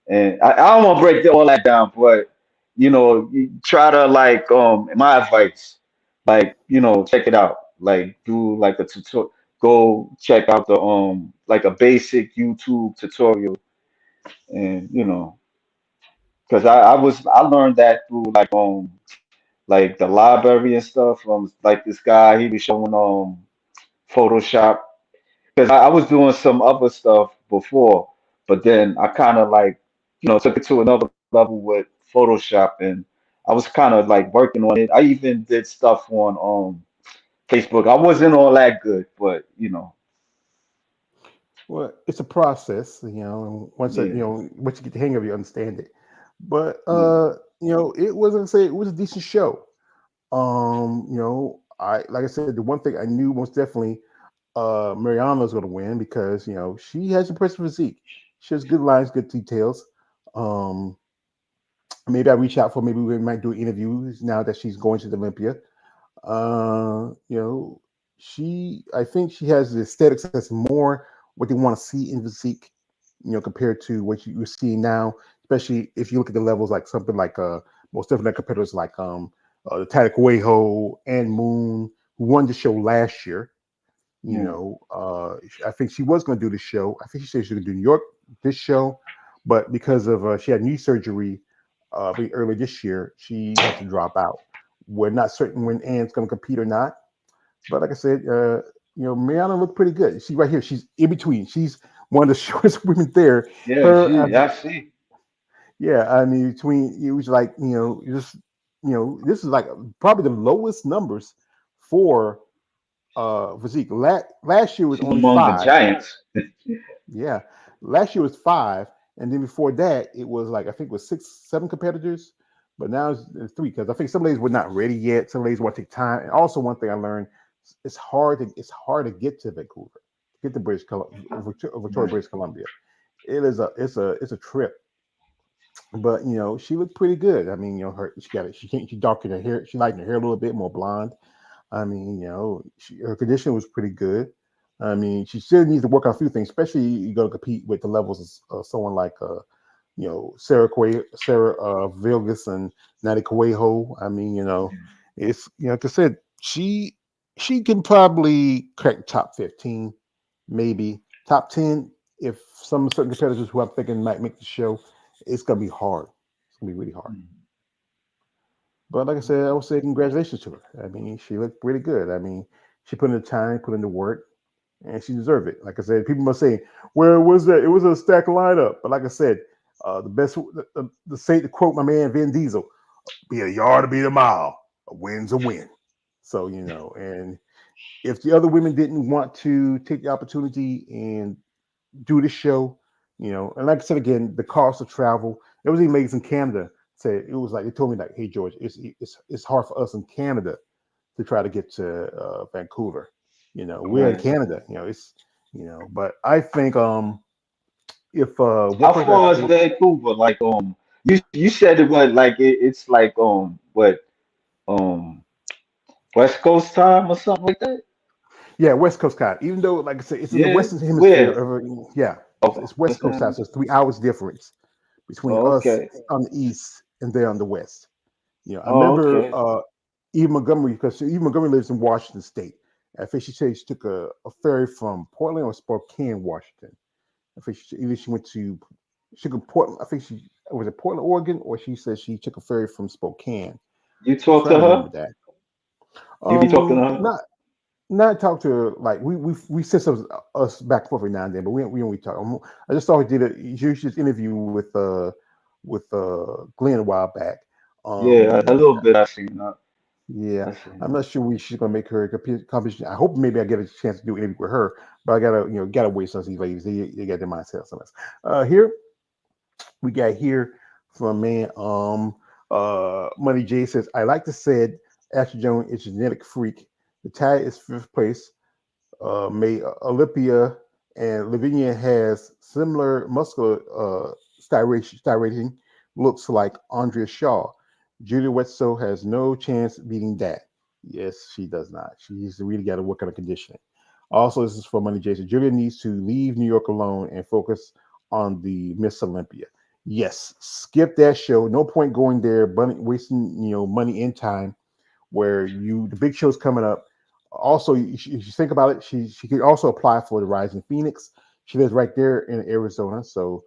and I don't want to break all that down, but you try to like my advice, like check it out, like do like a tutorial, go check out the like a basic YouTube tutorial, and because I learned that through like the library and stuff from like this guy he was showing Photoshop because I was doing some other stuff before, but then I kind of like, took it to another level with Photoshop, and I was kind of like working on it. I even did stuff on Facebook. I wasn't all that good, but well, it's a process, and yeah, once you get the hang of it, you understand it. But yeah, it wasn't say it was a decent show. I like I said, the one thing I knew most definitely, Mariana's going to win because she has impressive physique. She has good lines, good details. Um, Maybe I reach out for maybe we might do interviews now that she's going to the Olympia. Uh, you know, I think she has the aesthetics that's more what they want to see in physique, compared to what you're seeing now, especially if you look at the levels like something like most definitely competitors like the Cuejo and Moon, who won the show last year. yeah, I think she was going to do the show. I think she said she was going to do New York this show, but because of she had knee surgery very early this year, she had to drop out. We're not certain when Ann's going to compete or not, but like I said, Mariana looked pretty good. She's right here. She's in between. She's one of the shortest women there. yeah. Her, I see. yeah, I mean, between it was like this is like probably the lowest numbers for physique. Last year was She's only among the five. giants. Yeah, last year was five, and then before that it was like I think it was six, seven competitors. But now it's three because I think some ladies were not ready yet. Some ladies want to take time. And also one thing I learned, it's hard to get to Vancouver, get to Victoria, Right. British Columbia. It's a trip. But she looked pretty good. I mean, her she darkened her hair, she lightened her hair a little bit more blonde. I mean, her condition was pretty good. I mean, she still needs to work on a few things, especially you go to compete with the levels of someone like Sarah Vilgas and Natty Coelho. I mean, it's like I said, she can probably crack top 15, maybe top 10 if some certain competitors who I'm thinking might make the show. It's gonna be hard. It's gonna be really hard. Mhm. But like I said, I would say congratulations to her. I mean, she looked pretty good. I mean, she put in the time, put in the work, and she deserved it. Like I said, people must say, "Where was that?" It was a stacked lineup. But like I said, the best, the say to quote my man Vin Diesel, "Be a yard to be a mile. A win's a win." So and if the other women didn't want to take the opportunity and do the show, and like I said again, the cost of travel. It was even ladies in Canada said it was like they told me like, "Hey George, it's hard for us in Canada to try to get to Vancouver. We're in Right. Canada. But I think if one How person I far is think, Vancouver? Like you said it was like it's like what um West Coast time or something like that? yeah, West Coast time. Even though, like I said, it's in the Yeah. Western Hemisphere. Where? Yeah, it's Oh, West what's Coast time. that? So it's 3 hours difference between Oh, us okay. on the east and they on the west. I Oh, remember okay. Eve Montgomery, because Eve Montgomery lives in Washington State. I think she said she took a ferry from Portland or Spokane, Washington. I think either she went to she could Portland. I think she was it Portland, Oregon, or she said she took a ferry from Spokane. You I'm talk trying to to remember her? that. You be talking to her? Not talk to her like we sent us back and forth every now and then, but we don't really talk. I just saw her did a huge interview with Glenn a while back. Yeah, a Um, little bit. I seen that. Yeah, I seen I'm that. not sure she's gonna make her competition. I hope maybe I get a chance to do an interview with her, but I gotta wait some of these ladies. They got their mindset on us. Here we got here from man. Money J says I like to said Asher Jones is a genetic freak. The tie is fifth place. May Olympia and Lavinia has similar muscular styration looks like Andrea Shaw. Julia Wetzel has no chance beating that. Yes, she does not. She's really got to work on her conditioning. Also, this is for Money Jason. Julia needs to leave New York alone and focus on the Miss Olympia. Yes, skip that show. No point going there, wasting money and time where the big show's coming up. Also, if you think about it, she could also apply for the Rising Phoenix. She lives right there in Arizona, so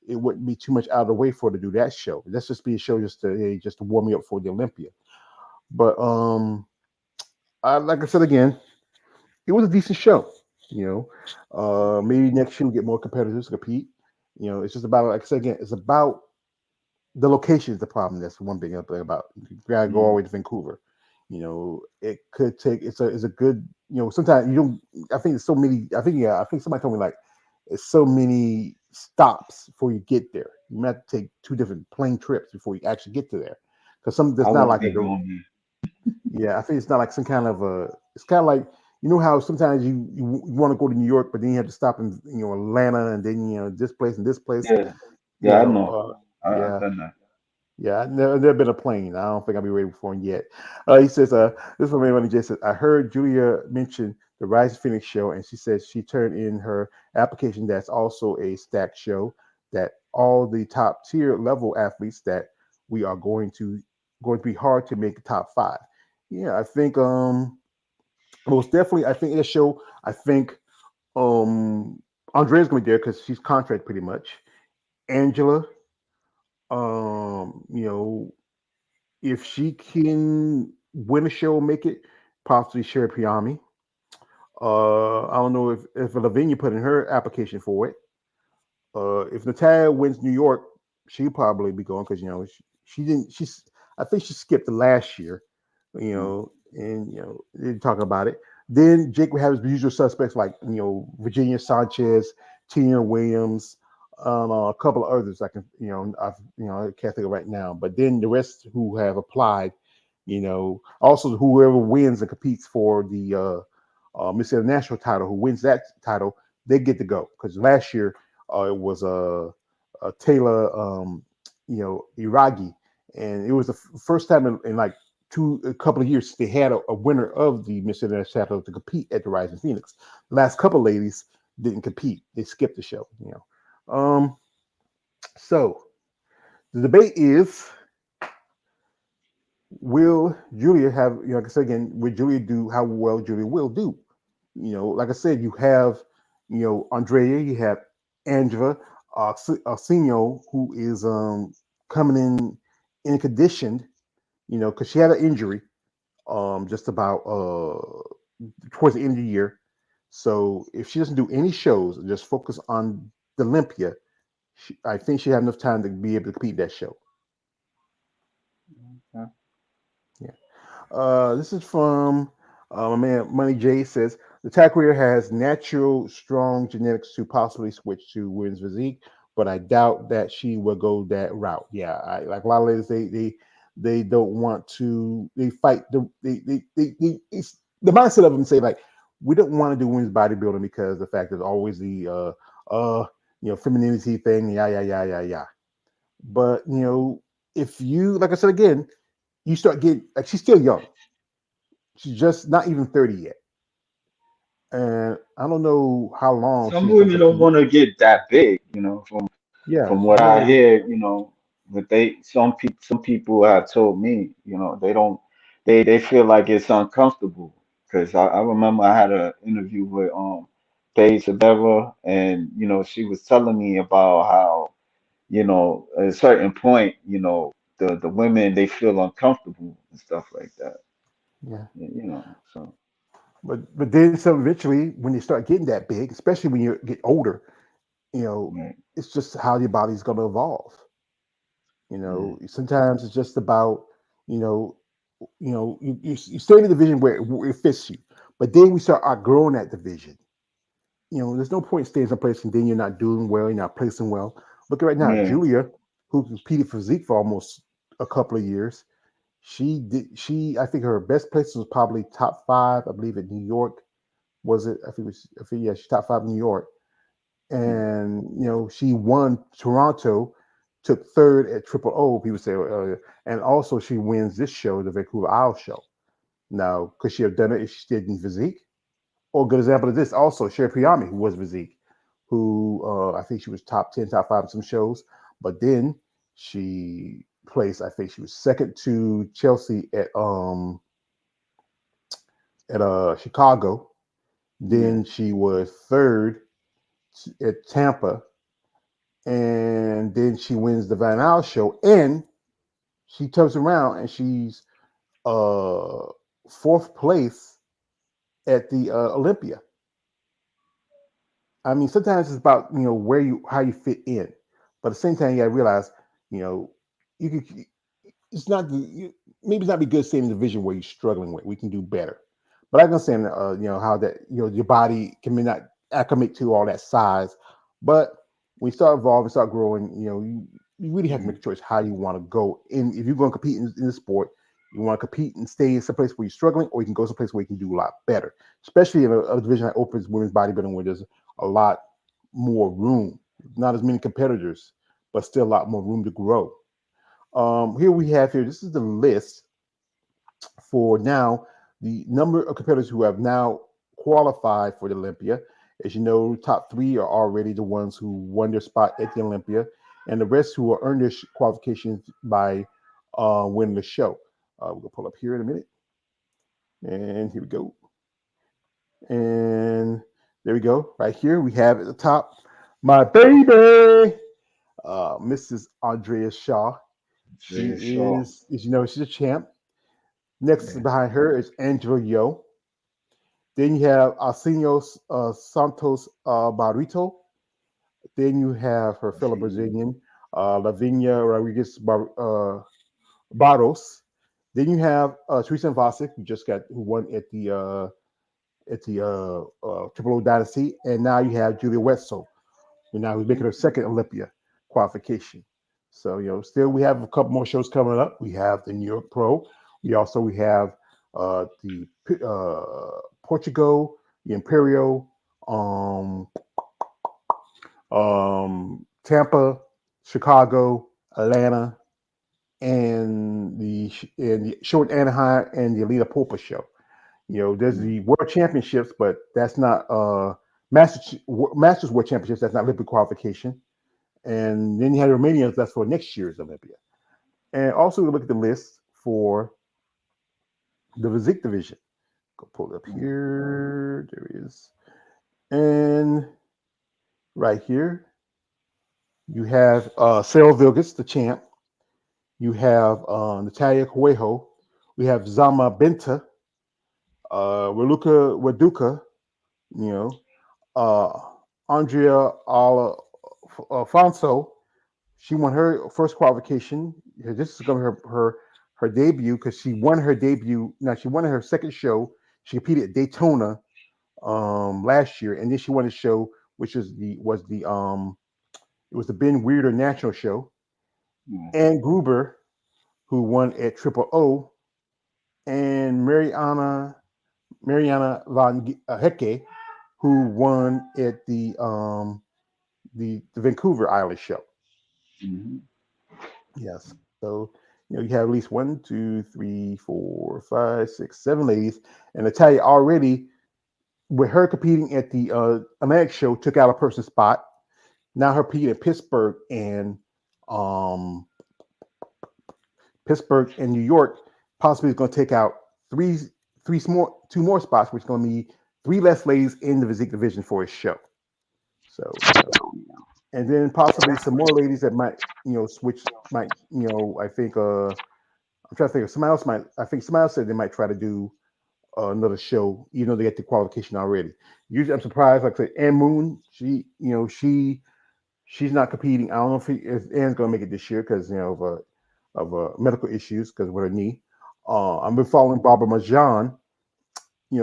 it wouldn't be too much out of the way for her to do that show. Let's just be a show just to warm me up for the Olympia. But like I said again, it was a decent show. Maybe next year we get more competitors to compete. It's just about like I said again, it's about the location is the problem. That's one thing I'm thinking about. You gotta go all the Mm. way to Vancouver. It could take. It's a good. Sometimes you don't. I think it's so many. I think yeah. I think somebody told me like it's so many stops before you get there. You might have to take two different plane trips before you actually get to there. Because some I there's not won't like a be going there. yeah. I think it's not like some kind of a. It's kind of like how sometimes you want to go to New York, but then you have to stop in Atlanta and then this place and this place. Yeah, You yeah, I know, know. uh, I've yeah. done that. Yeah, never been a plane. I don't think I'll be ready for one yet. He says, this one man just says, I heard Julia mention the Rise of Phoenix show, and she says she turned in her application. That's also a stacked show that all the top tier level athletes that we are going to be hard to make the top five. Yeah, I think most definitely. I think this show. I think Andrea's gonna be there because she's contract pretty much. Angela, you know, if she can win a show, make it, possibly Sherry Piami. I don't know if Lavinia put in her application for it. If Natalia wins New York, she'll probably be going because she didn't. She's I think she skipped the last year. Mm. And they talk about it. Then Jake would have his usual suspects like Virginia Sanchez, Tina Williams, a couple of others I can I can't think of right now. But then the rest who have applied, also whoever wins and competes for the Miss International title, who wins that title, they get to go because last year it was Taylor Iragi, and it was the first time in like a couple of years they had a winner of the Miss International title to compete at the Rising Phoenix. The last couple of ladies didn't compete; they skipped the show. So the debate is: will Julia have? Like I said again, will Julia do how well Julia will do? Like I said, you have Andrea, you have Angela, Arsenio, who is coming in conditioned, because she had an injury just about towards the end of the year. So if she doesn't do any shows and just focus on the Olympia, I think she had enough time to be able to compete that show. Okay. Yeah. This is from my man Money J says the tag career has natural, strong genetics to possibly switch to women's physique, but I doubt that she will go that route. Yeah, like a lot of ladies, they don't want to. They fight it's, the mindset of them say like we don't want to do women's bodybuilding because the fact is always the femininity thing. Yeah, yeah, yeah, yeah, yeah. But if you like I said again, you start getting like she's still young. She's just not even 30 yet. And I don't know how long Some she's gonna women don't compete. want to get that big, Yeah, from what yeah, I yeah, hear, but some people have told me, they don't they feel like it's uncomfortable because I remember I had an interview with Paige Sabera, and she was telling me about how at a certain point, the women they feel uncomfortable and stuff like that. yeah. So But then some eventually when they start getting that big, especially when you get older, right, it's just how your body's gonna evolve. yeah, Sometimes it's just about you know, you stay in the division where it fits you, but then we start outgrowing that division. There's no point staying someplace and then you're not doing well, you're not placing well. Look at right now, yeah, Julia, who competed for Zeke for almost a couple of years. I think her best place was probably top five, I believe, in New York. Was it? I think yeah, she's top five in New York. yeah, And she won Toronto, took third at Triple O, people say earlier, and also she wins this show, the Vancouver Isle show. Now, could she have done it if she stayed in physique? Or a good example of this, also Sherry Priyami, who was physique, who I think she was top 10, top five in some shows, but then she placed, I think she was second to Chelsea at Chicago. yeah. Then she was third at Tampa, and then she wins the Van Al show, and she turns around and she's uh fourth place at the Olympia. I mean, sometimes it's about where you how you fit in, but at the same time, you got to realize you know you could. It's not maybe it's not be good staying in the division where you're struggling with. We can do better, but I understand how that your body can may not acclimate to all that size, but when you start evolving, start growing, you really have to Mhm. make a choice how you want to go. And if you're going to compete in the sport, you want to compete and stay in some place where you're struggling, or you can go someplace where you can do a lot better, especially in a division that opens women's bodybuilding where there's a lot more room, not as many competitors, but still a lot more room to grow. Here we have here. This is the list for now. The number of competitors who have now qualified for the Olympia. As you know, top three are already the ones who won their spot at the Olympia, and the rest who will earn their qualifications by winning the show. We're gonna pull up here in a minute, and here we go. And there we go. Right here we have at the top my baby, Mrs. Andrea Shaw. She Yeah, sure. is she's a champ. Next Yeah, behind her is Angela Yo. Then you have Arsenio Santos Barrito. Then you have her I fellow see you. Brazilian, Lavinia Rodriguez Barros. Then you have Teresa Vasic, who won at the at the Triple O Dynasty, and now you have Julia Wetzel, and now who's making her second Olympia qualification. So still we have a couple more shows coming up. We have the New York Pro. We have the Portugal, the Imperial, um, Tampa, Chicago, Atlanta, and the show in Anaheim and the Alita Popa show. There's the World Championships, but that's not Masters World Championships. That's not Olympic qualification. And then you have Romania. That's for next year's Olympia. And also we look at the list for the physique division. Go pull it up here. There it is. And right here, you have Sarah Vilgas, the champ. You have Natalia Coelho. We have Zama Benta, Raluca Waduka, you know, uh, Andrea Alfonso. She won her first qualification. This is going to be her debut because she won her debut. Now she won her second show. She competed at Daytona last year, and then she won a show which is it was the Ben Weirder National Show. Ann Gruber, who won at Triple O, and Mariana Van Hecke, who won at the Vancouver Island show. Mm-hmm. Yes. So you have at least one, two, three, four, five, six, seven ladies, and Natalia already with her competing at the Atlantic show took out a person's spot. Now her competing at um, Pittsburgh and New York possibly is going to take out two more spots, which is going to be three less ladies in the physique division for his show. So and then possibly some more ladies that might switch might I think I'm trying to think of somebody else might I think somebody else said they might try to do another show even though they get the qualification already. Usually I'm surprised, like I said, Ann Moon, she's not competing. I don't know if Ann's going to make it this year because of medical issues because with her knee. I've been following Barbara Majan.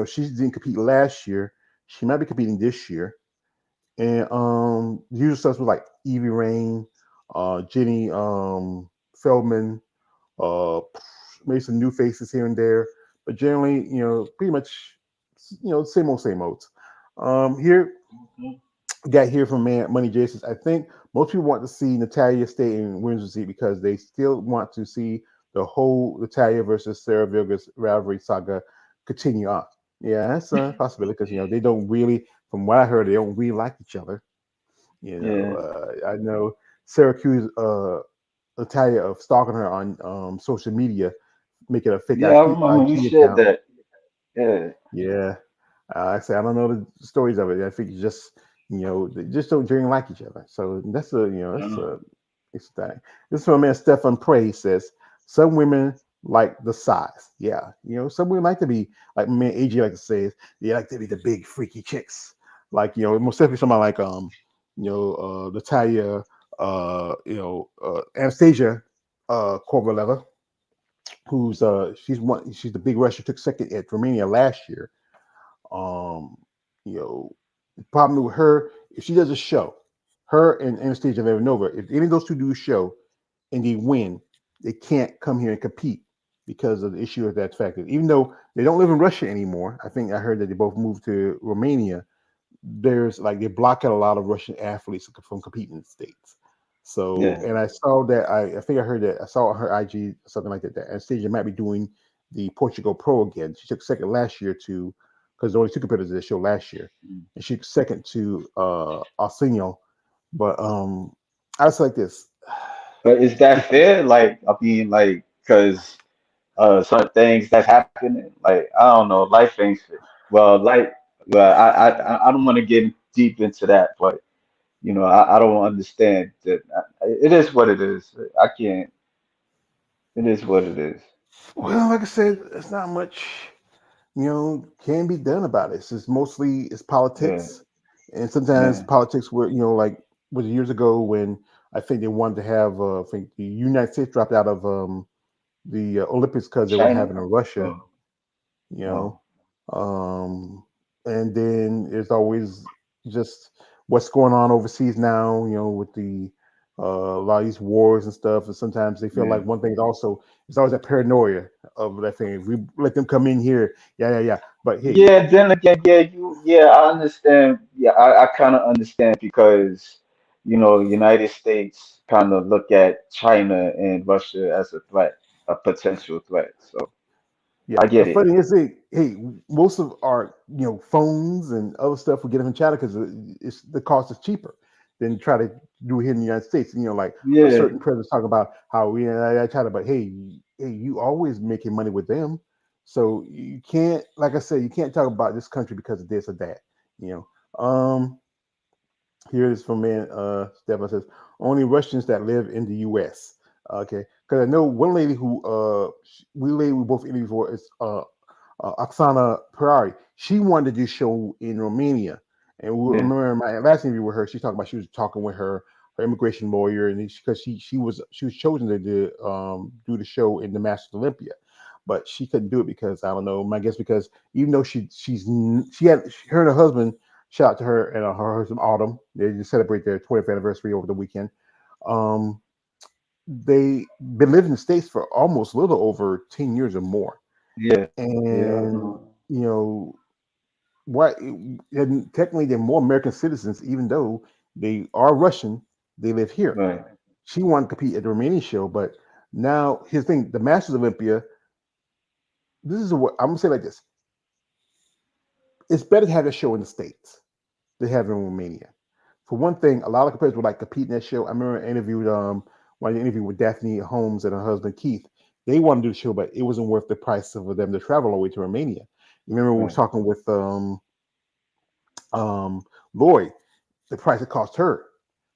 She didn't compete last year. She might be competing this year. And the usual stuff was like Evie Rain, Jenny Feldman, uh, maybe some new faces here and there. But generally, pretty much, same old, same old. Here, got here from Money Jasons. I think most people want to see Natalia stay in women's seat because they still want to see the whole Natalia versus Sarah Vilgas rivalry saga continue on. Yeah, that's a possibility because they don't really, from what I heard, they don't really like each other. Yeah. I know Sarah accused Natalia of stalking her on social media, making a fake Yeah, I remember you IG said account. that. Yeah. Yeah, I say I don't know the stories of it. I think it's just they just don't really like each other. So that's that's Uh, a it's a thing. This is from man Stefan Prey says some women like the size. Yeah, some women like to be like my man AJ like to say they like to be the big freaky chicks. Like most definitely somebody like Natalia Anastasia Korvaleva, who's she's the big Russia took second at Romania last year. um, the problem with her, if she does a show, her and Anastasia Vavinova, if any of those two do a show and they win, they can't come here and compete because of the issue of that fact that even though they don't live in Russia anymore, I think I heard that they both moved to Romania. There's like they block out a lot of Russian athletes from competing in the states. So, yeah. and I saw that I think I heard that I saw on her IG something like that. That Anastasia might be doing the Portugal Pro again. She took second last year to because there only two competitors at the show last year, and she took second to Arsenio. But I was like this. But is that fair? Like, I mean, like, because certain things that's happening, like, I don't know, life ain't fair. Well, like, well, I don't want to get deep into that, but I don't understand that. It is what it is. I can't. It is what it is. Well, like I said, it's not much can be done about it. It's mostly it's Yeah, politics, and sometimes yeah. politics were like was years ago when I think they wanted to have I think the United States dropped out of the Olympics because they were China. having in Russia. Oh, You oh, know, um, and then there's always just what's going on overseas now. With the a lot of these wars and stuff, and sometimes they feel Yeah. like one thing is also it's always that paranoia of that thing. If we let them come in here, yeah, yeah, yeah. But hey, Yeah, then again, yeah, I understand. Yeah, I kind of understand because, United States kind of look at China and Russia as a threat, a potential threat. So yeah. I The get it. funny is, hey, most of our phones and other stuff we get from China because it's the cost is cheaper than try to do it here in the United States. Like a Yeah, certain presidents talk about how we China, but hey, you always making money with them, so you can't, like I said, you can't talk about this country because of this or that. You Here it is from man Stefan says only Russians that live in the U.S. Okay, because I know one lady who we both interviewed for is Oksana Perari. She wanted to do show in Romania, and we yeah, remember my last interview with her. She was talking with her immigration lawyer, and because she was chosen to do the show in the Masters Olympia, but she couldn't do it because I don't know. My guess because even though she had her and her husband. Shout out to her and her husband Autumn. They just celebrate their 20th anniversary over the weekend. Um, they been living in the states for almost a little over 10 years or more, yeah, yeah. I and know. you know what, and technically they're more American citizens even though they are Russian. They live here. Right. She wanted to compete at the Romanian show, but now his thing, the Masters Olympia. This is what I'm gonna say like this: it's better to have a show in the states than have it in Romania. For one thing, a lot of competitors would like compete in that show. I remember I interviewed when I interviewed with Daphne Holmes and her husband Keith. They wanted to do the show, but it wasn't worth the price of them to travel all the way to Romania. You remember we were Right. talking with um, Lloyd, the price it cost her.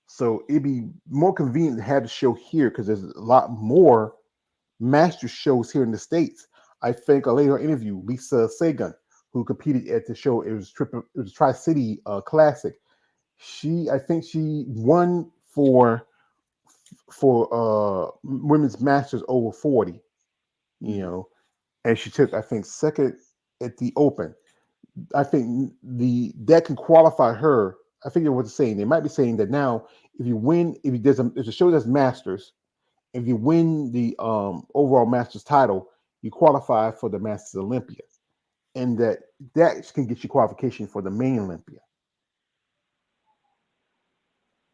So it'd be more convenient to have the show here because there's a lot more master shows here in the states. I think a later interview, Lisa Sagan, who competed at the show, it was Tri City Classic. I think she won for women's masters over 40. You Mm. know, and she took I think second at the Open. I think the that can qualify her. I think what they're saying. They might be saying that now, if you win, if the show does Masters, if you win the overall Masters title, you qualify for the Masters Olympia, and that can get you qualification for the main Olympia.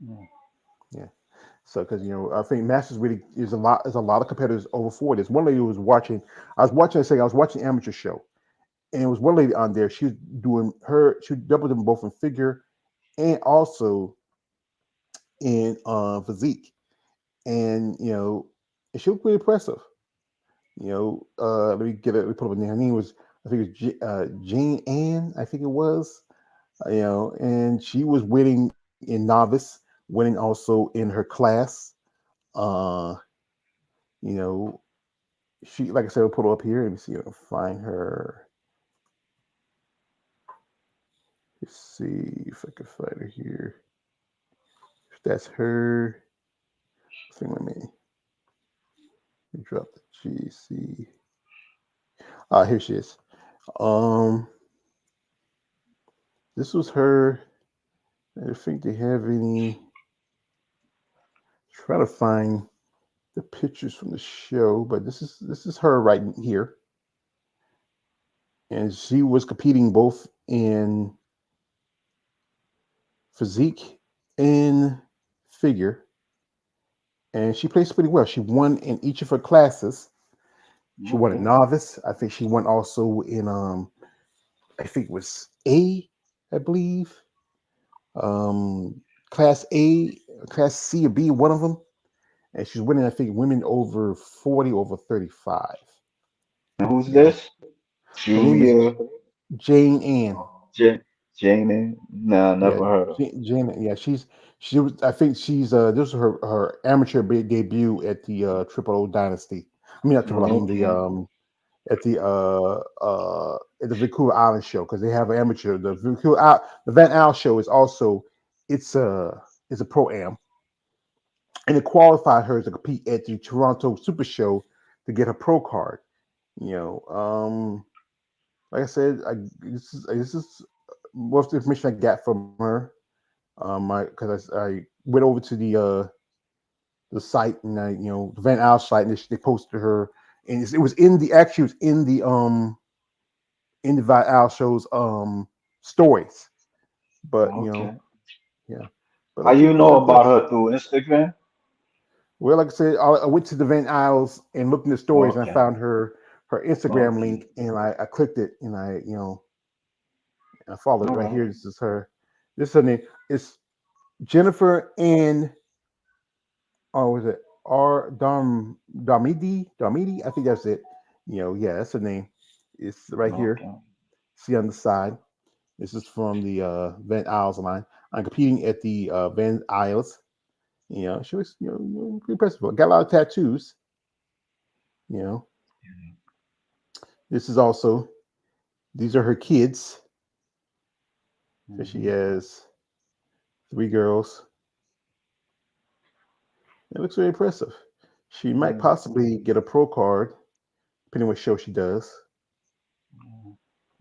Mm. Yeah. So, because I think Masters really is a lot of competitors over 40. There's one lady who was watching. I was watching amateur show, and it was one lady on there. She was doing she doubled them both in figure and also in physique, and and she looked pretty impressive. Let me get it. Let me put up a name. Her name was I think it was Jane Ann. I think it was. And she was winning in novice, winning also in her class. Uh, you know, she like I said, we'll put her up here. Let me see if I can find her. Let's see if I can find her here. If that's her. See, let me drop the GC. Here she is. Um, this was her. I don't think they have any. Try to find the pictures from the show, but this is her right here, and she was competing both in physique and figure, and she placed pretty well. She won in each of her classes. She won at Okay. novice. I think she won also in I think it was I believe. Um class A, class C or B, one of them. And she's winning, I think, women over 40, over 35. And who's You know. this? Her name is Julia Jane Ann. Jane? Nah, Yeah, never heard of her. Jane. Yeah, she was. I think she's. This was her amateur debut at the Triple O Dynasty. I mean, not Triple. I mean the Okay. at the Vancouver Island show because they have an amateur. The Van Al show is also it's a pro am, and it qualified her to compete at the Toronto Super Show to get her pro card. You know, like I said, this is most of the information I got from her. I went over to the site and the Van Al site and they posted her and it was in the actually it was in the Van Al show's stories, but Okay. yeah, but How like I said, you know about her through Instagram? well, like I said, I went to the Van Isles and looked in the stories and I Okay. found her Instagram Okay. link and I clicked it and I followed All it right right. here. This is her. This is her name. It's Jennifer Ann. Oh, was it R Darmidi? I think that's it. Yeah, that's her name. It's right here. Okay. See on the side. This is from the Van Isles line. I'm competing at the Van Isles. She was pretty impressive. Got a lot of tattoos. You know, this is also these are her kids. So she Mm-hmm. has three girls. It looks very impressive. She might Yeah. possibly get a pro card, depending what show she does.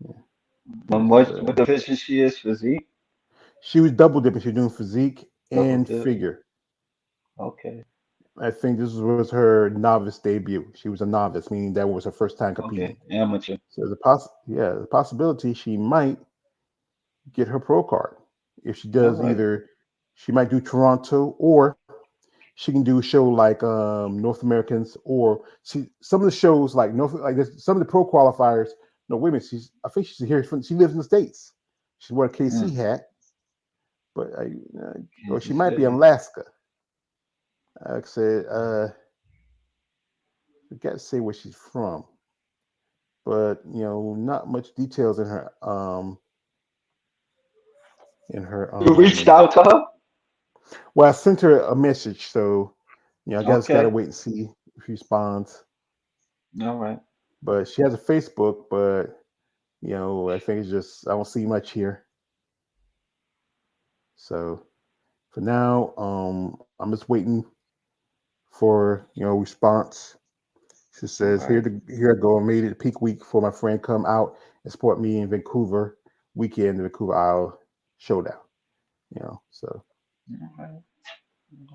Yeah. But This is what division she is? Physique? she was double dipping. She's doing physique Double and dip. figure. Okay. I think this was her novice debut. She was a novice, meaning that was her first time competing. Okay. Amateur. So the possibility she might get her pro card. If she All does right. either, she might do Toronto or she can do a show like North Americans or see some of the shows like North like this, some of the pro qualifiers. No, wait a minute. I think she's here. She lives in the states. She's wearing a KC Mm. hat, but or she Kansas might be in City. Alaska. Like I said, I got to say where she's from, but not much details in her You reached out to her? Well, I sent her a message, so I guess gotta Okay. wait and see if she responds. All right. But she has a Facebook, but I think it's just I don't see much here. So for now, I'm just waiting for response. She All says, right. here I go. I made it peak week for my friend come out and support me in Vancouver weekend, the Vancouver Isle Showdown. So All right.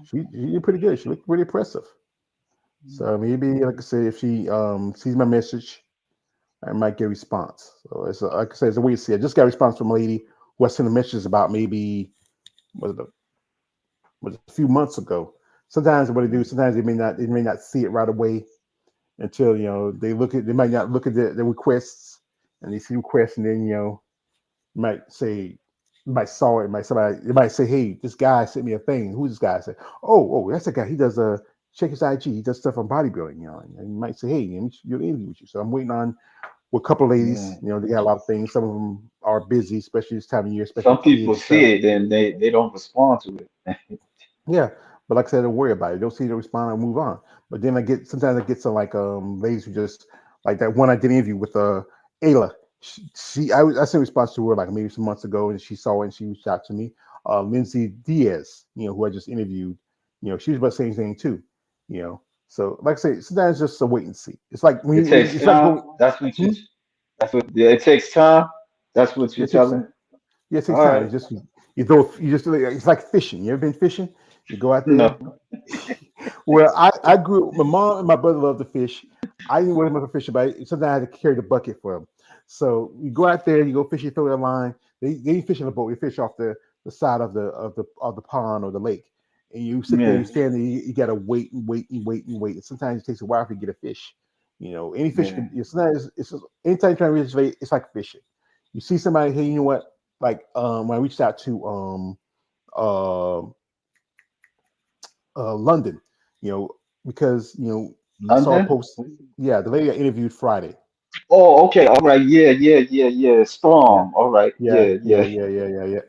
she did pretty good. She looked pretty impressive. So maybe, like I said, if she sees my message, I might get a response. So like I said, it's a wait and see. I just got a response from a lady who I sent a message about maybe was it a few months ago. Sometimes what they do, sometimes they may not see it right away until they might not look at the requests and they see requests and then might say might saw it, might somebody they might say, hey, this guy sent me a thing. Who's this guy? I said, oh, that's the guy. He does check his IG. He does stuff on bodybuilding, and you might say, hey, you'll interview with you. So I'm waiting on with a couple of ladies. Yeah. They got a lot of things. Some of them are busy, especially this time of year, especially Some with kids people and stuff. see it and they don't respond to it. Yeah, but like I said, don't worry about it. Don't see the respond and move on. But then sometimes I get some like ladies who just like that one I did interview with Ayla. I sent a response to her like maybe some months ago, and she saw it and she reached out to me. Lindsay Diaz, who I just interviewed, she was about the same thing too, you know. So like I say, sometimes it's just a wait and see. It's like It takes it's like time. going, That's what you. hmm? That's what. Yeah, it takes time. That's what Yeah, you're it takes time. telling. Yeah, it takes All time. right. It's just you just it's like fishing. You ever been fishing? You go out No. there. Well, I grew. My mom and my brother loved to fish. I didn't want to fish, but sometimes I had to carry the bucket for them. So you go out there, you go fish, you throw the line. They fish in a boat. You fish off the side of the pond or the lake, and you sit there, you Yeah. stand there. You got to wait and wait and wait and wait. And sometimes it takes a while for you to get a fish. Any fish Yeah. can. Sometimes it's just, anytime you try to reach the bait, it's like fishing. You see somebody, hey, you know what? Like when I reached out to uh, London, you know, because I saw a London. post. Yeah, the lady I interviewed Friday. Oh, okay. All right. Yeah. Yeah. Yeah. Yeah. Yeah, Storm. All right. yeah, Yeah. yeah, Yeah. yeah, yeah, yeah, yeah.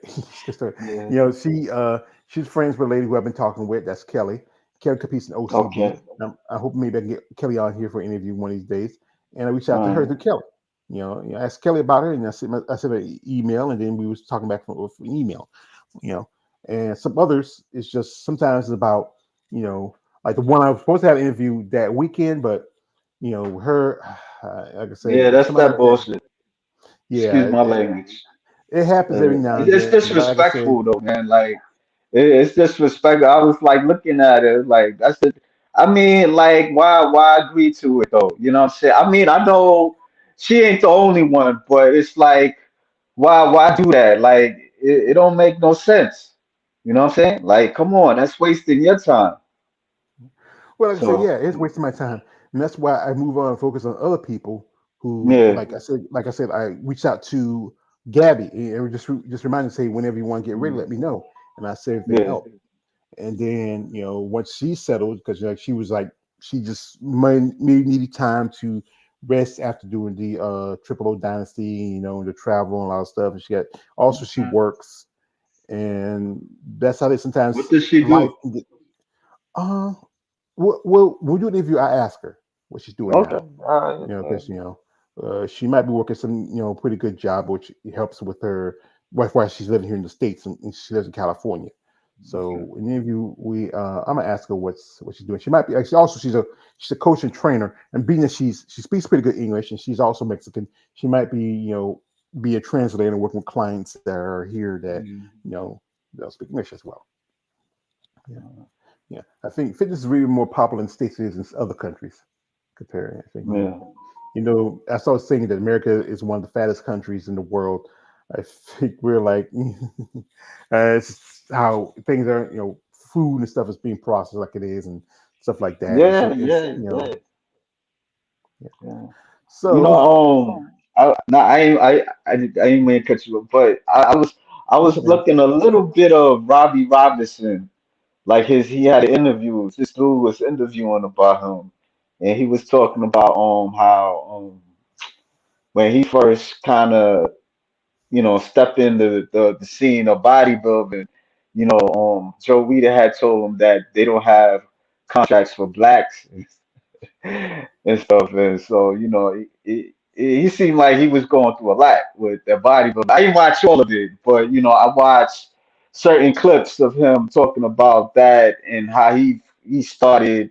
Sister, Yeah. she's friends with a lady who I've been talking with. That's Kelly. Kelly competes in OCB. Okay. I hope maybe I can get Kelly on here for an interview one of these days. And I reached out to All her right. through Kelly. I asked Kelly about her, and I sent an email, and then we was talking back from email. You know, and some others. It's just sometimes it's about like the one I was supposed to have an interview that weekend, but her, like I said, Yeah. That's somebody that like that. bullshit. Excuse Yeah, my language. It happens every now and It's then, but like I said, disrespectful though, man. Like it's disrespectful. I was like looking at it, like that's the. I mean, like why agree to it though? You know what I'm saying? I mean, I know she ain't the only one, but it's like why do that? Like it don't make no sense. You know what I'm saying? Like, come on, that's wasting your time. well, like I said, So yeah, it's wasting my time, and that's why I move on and focus on other people who, yeah, like I said, I reached out to Gabby and just remind her, say whenever you want to get ready, let me know, and I set everything yeah, up. And then once she settled, because she was like she just needed time to rest after doing the Triple O Dynasty, the travel and a lot of stuff, and she works, and that's how they what sometimes does she life do? can get. Uh, well, when you interview, I ask her what she's doing Okay, now. all right, Because she might be working some pretty good job, which helps with her. That's why she's living here in the states, and she lives in California. okay. So in the interview, I'm gonna ask her what she's doing. She might be actually also she's a coach and trainer, and being that she speaks pretty good English, and she's also Mexican, she might be a translator working with clients that are here that Mm. they'll speak English as well. Yeah. Yeah, I think fitness is really more popular in states than it is in other countries. Comparing, I think Yeah, I started saying that America is one of the fattest countries in the world. I think we're like, it's how things are. Food and stuff is being processed like it is, and stuff like that. And yeah, so it's yeah, yeah, yeah. yeah. You know, So I ain't mean to cut you, off, but I it's was okay. looking a little bit of Robbie Robinson, like he had interviews. This dude was interviewing about him, and he was talking about how when he first kind of stepped into the scene of bodybuilding, Joe Weider had told him that they don't have contracts for blacks and stuff. And so, he seemed like he was going through a lot with that bodybuilding. I didn't watch all of it, but I watched certain clips of him talking about that and how he started,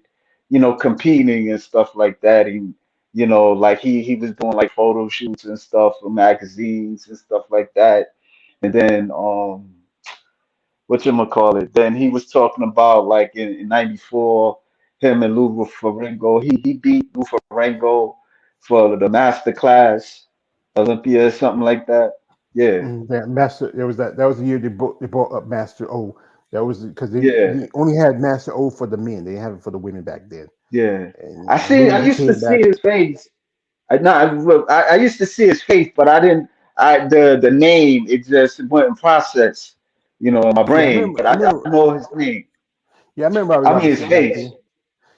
competing and stuff like that. And like he was doing like photo shoots and stuff for magazines and stuff like that. And then whatchamacallit. Then he was talking about like in '94, him and Lou Ferrigno. He beat Lou Ferrigno for the master class Olympia or something like that. Yeah, That master, there was that was the year they brought up Master O. That was because yeah, they only had Master O for the men. They didn't have it for the women back then. yeah. And I Lou used to came back. see his face. I used to see his face, but I didn't. The name it just went in process, in my Yeah, I brain. remember. But I I remember. know his name. Yeah, I remember Robbie I mean his Robinson back face. then.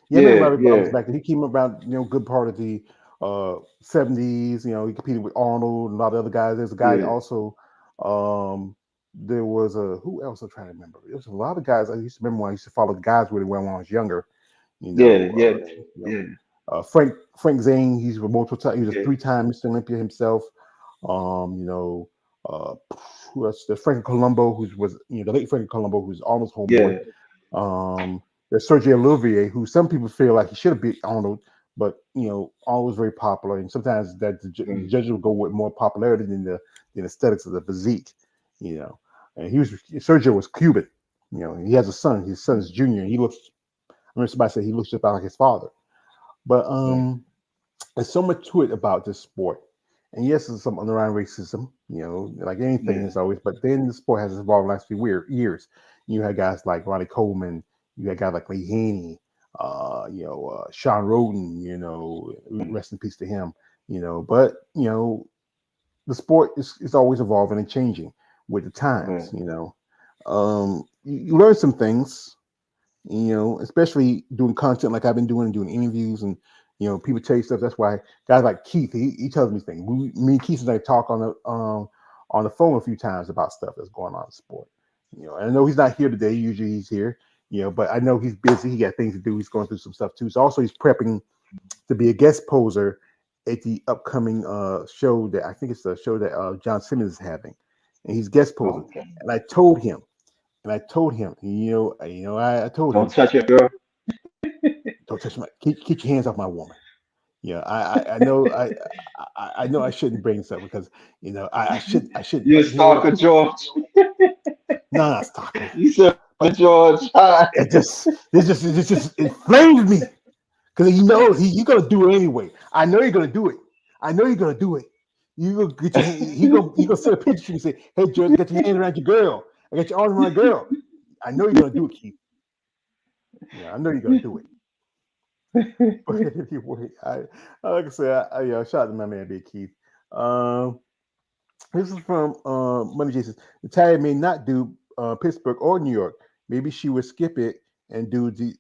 Yeah, I remember Yeah, Robbie yeah, Robinson back then. He came around, good part of the '70s. He competed with Arnold and a lot of other guys. There's a guy yeah, also. Um, there was a who else I'm trying to remember. There was a lot of guys I used to remember when I used to follow the guys really well when I was younger. You yeah, know, yeah, uh, you know, yeah, Frank Zane. He's a multiple time. He was a yeah, three-time Mr. Olympia himself. Um, you know, uh, who else? There's Frank Colombo, who was the late Frank Colombo, who's almost homeboy. yeah. There's Sergio Olivier, who some people feel like he should have beat Arnold, but Arnold was very popular, and sometimes that the Mm, judges will go with more popularity than aesthetics of the physique. You know, and Sergio was Cuban. He has a son. His son's junior. He looks. I remember somebody said he looks just about like his father. But right, there's so much to it about this sport. And yes, there's some underlying racism, like anything yeah, is always, but then the sport has evolved in the last few years. You had guys like Ronnie Coleman, you had guys like Lee Haney, Sean Roden, rest in peace to him, but, the sport is always evolving and changing with the times, right, you learn some things, especially doing content like I've been doing and doing interviews and people tell you stuff. That's why guys like Keith, he tells me things. Me and Keith and I talk on the phone a few times about stuff that's going on in sport. And I know he's not here today. Usually he's here, but I know he's busy. He got things to do. He's going through some stuff too. So also he's prepping to be a guest poser at the upcoming show that I think it's the show that John Simmons is having, and he's guest posing. okay. And I told him, I told Don't him, touch your girl. don't touch my, keep your hands off my woman. Yeah, I know I know I shouldn't bring this up because I should, You're but you know what? stalker George. No, not stalker. You said But George. Hi. it just inflames me because he knows he's gonna do it anyway. I know you're gonna do it. I know you're gonna do it. You gonna get your hand. He gonna send a picture to you and say, "Hey, George, get your hands around your girl. I got your arms around my girl." I know you're gonna do it, Keith. Yeah, I know you're gonna do it. But anyway, like I said, shout out to my man, Big Keith. Um, this is from Money Jason. Natalia may not do Pittsburgh or New York. Maybe she would skip it and do the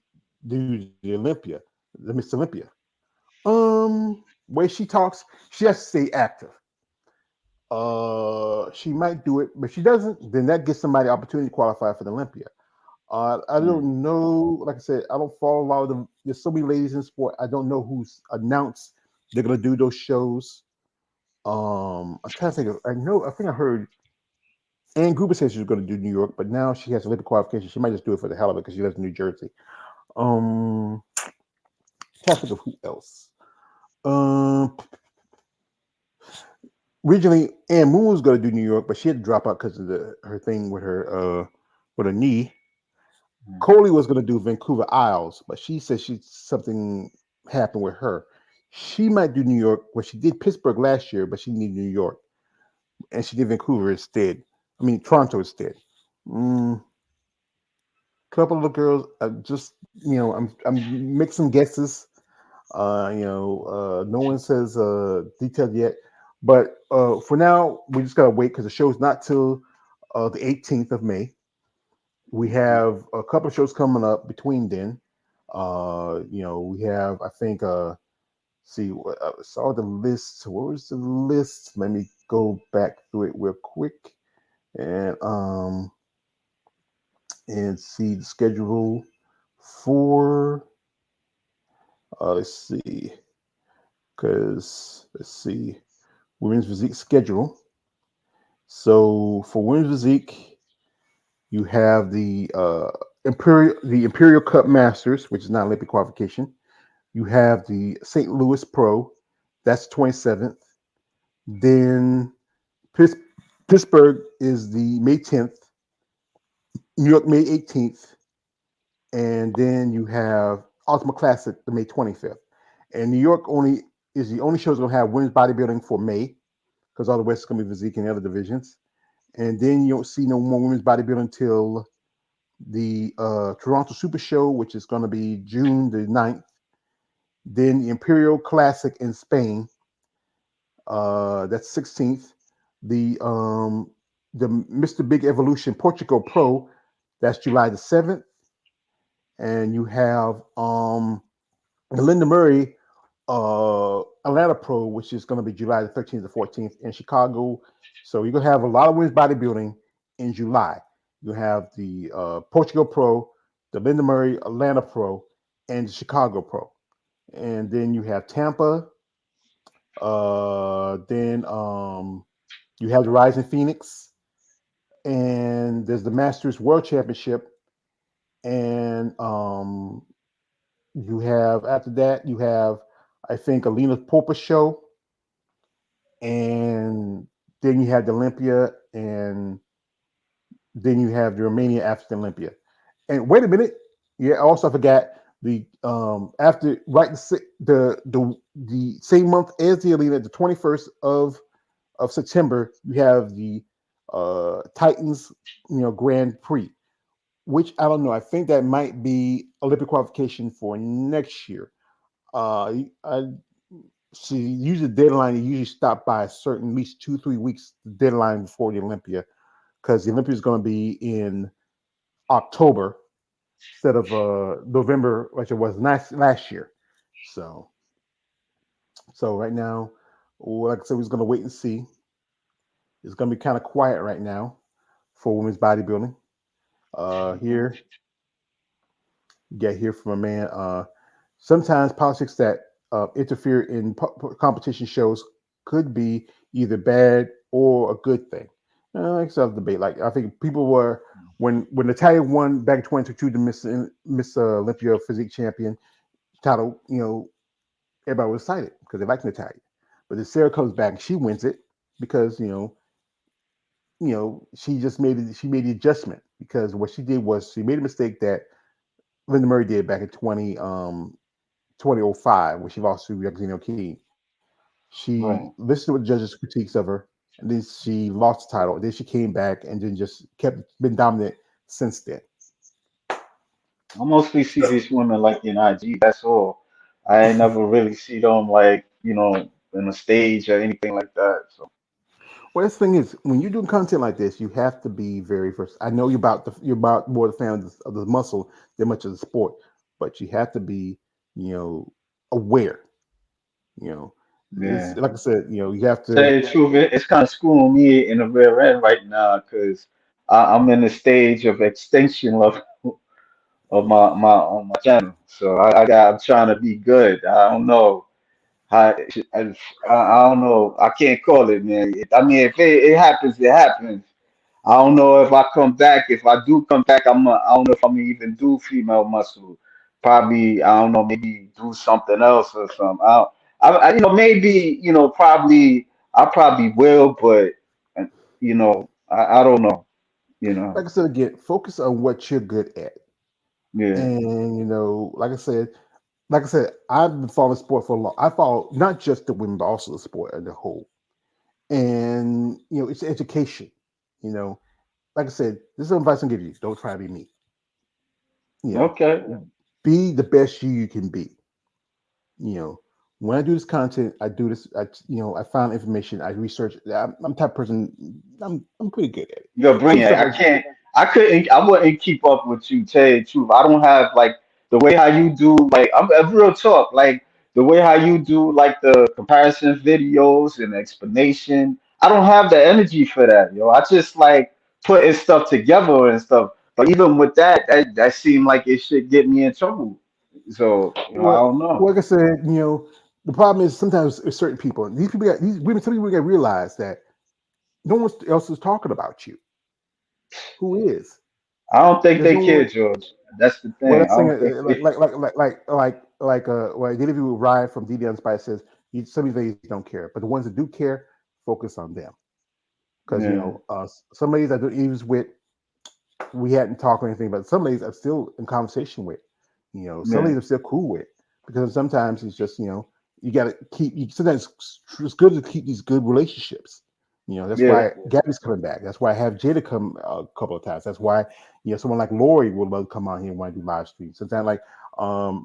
Olympia, the Miss Olympia. Way she talks, she has to stay active. She might do it, but if she doesn't, then that gives somebody opportunity to qualify for the Olympia. I Mm. don't know. Like I said, I don't follow a lot of them. There's so many ladies in sport. I don't know who's announced they're gonna do those shows. I'm trying to think. I know. I think I heard Ann Gruber said she was going to do New York, but now she has Olympic qualification. She might just do it for the hell of it because she lives in New Jersey. Um, trying to think of who else. Um, Originally, Ann Moon was going to do New York, but she had to drop out because of her thing with her knee. Mm. Coley was going to do Vancouver Isles, but she said something happened with her. She might do New York. Well, she did Pittsburgh last year, but she needed New York, and she did Vancouver instead. I mean Toronto instead. Mm, couple of the girls, just I'm mixing guesses. No one says detailed yet, but for now we just gotta wait because the show's not till the 18th of May. We Mhm. have a couple of shows coming up between then. We have I think see I saw the list. What was the list? Let me go back through it real quick and um see the schedule for let's see, because let's see women's physique schedule. So for women's physique, you have the Imperial Cup Masters, which is not Olympic qualification. You have the St. Louis Pro, that's 27th. Then Pittsburgh is the May 10th, New York May 18th, and then you have Ultimate Classic the May 25th. And New York only is the only show that's gonna have women's bodybuilding for May because all the rest is gonna be physique and the other divisions. And then you don't see no more women's bodybuilding until the Toronto Super Show, which is gonna be June the 9th. Then the Imperial Classic in Spain, that's 16th. The Mr. Big Evolution Portugal Pro, that's July the 7th. And you have the Linda Murray Atlanta Pro, which is going to be July the 13th to 14th in Chicago. So you're going to have a lot of women's bodybuilding in July. You have the Portugal Pro, the Linda Murray Atlanta Pro, and the Chicago Pro. And then you have Tampa. Then you have the Rising Phoenix. And there's the Masters World Championship. And you have, after that, you have, I think, Alina Popa show, and then you have the Olympia, and then you have the Romania after the Olympia. And wait a minute, yeah, I also forgot the after right the same month as the Alina, the 21st of September, you have the Titans, Grand Prix, which I don't know. I think that might be Olympic qualification for next year. I see. Usually, the deadline you usually stop by a certain at least 2 3 weeks deadline before the Olympia because the Olympia is going to be in October instead of November, like it was last year. So, so right now, like I said, we're going to wait and see. It's going to be kind of quiet right now for women's bodybuilding. Mhm. Here, get here from a man. Sometimes politics that interfere in competition shows could be either bad or a good thing. Like self debate. Like I think people were when Natalia won back in 2022 the Miss Olympia physique champion title. everybody was excited because they like Natalia. But then Sarah comes back and she wins it because she just made the adjustment because what she did was she made a mistake that Linda Murray did back in 2005 when she lost to Yaxino King. She Right. listened to the judges' critiques of her, and then she lost the title. And then she came back and then just kept been dominant since then. I mostly see these women like in IG. That's all. I ain't never really see them like in a stage or anything like that. So Well, this thing is, when you're doing content like this, you have to be very first. I know you're about more the fan of the muscle than much of the sport, but you have to be, you know, aware. You know, it's yeah. like I said, you have to. Say the truth, it's kind of screwing me in the rear end right now because I'm in the stage of extinction of my on my channel. So I'm trying to be good. I don't know how I don't know. I can't call it, man. I mean, if it happens, it happens. I don't know if I come back. If I do come back, I don't know if I'm gonna even do female muscle. Probably I don't know. Maybe do something else or something. Maybe probably I probably will, but uh, I don't know. You know, Like I said again, focus on what you're good at, yeah, and like I said, I've been following sport for a long. I follow not just the women, but also the sport as a whole. And it's education. You know, like I said, this is advice I'm giving you. Don't try to be me. You know, okay, be the best you can be. You know, when I do this content, I do this. I find information. I research. I'm the type of person. I'm pretty good at it. you're a Some brainiac. stuff is I wouldn't keep up with you. Tell you the truth, I don't have like the way how you do. Like I'm real talk. Like the way how you do like the comparison videos and explanation. I don't have the energy for that, yo. I just like putting stuff together and stuff. But even with that seemed like it should get me in trouble. So I well, don't know. like I said. The problem is sometimes with certain people. These people got these women. Some people got to realize that no one else is talking about you. Who is? I don't think There's they no care, one. George. That's the Well, thing. I that's thing. don't think they. Well, the interview with Ryan from DD Unspired says some of these ladies don't care, but the ones that do care, focus on them because Yeah, some ladies I do even with we hadn't talked or anything, but some ladies I'm still in conversation with. Some yeah, ladies I'm still cool with because sometimes it's just you got to keep. Sometimes it's good to keep these good relationships. That's yeah, why Gabby's coming back. That's why I have Jada come a couple of times. That's why someone like Lori would love to come on here and want to do live streams. Sometimes like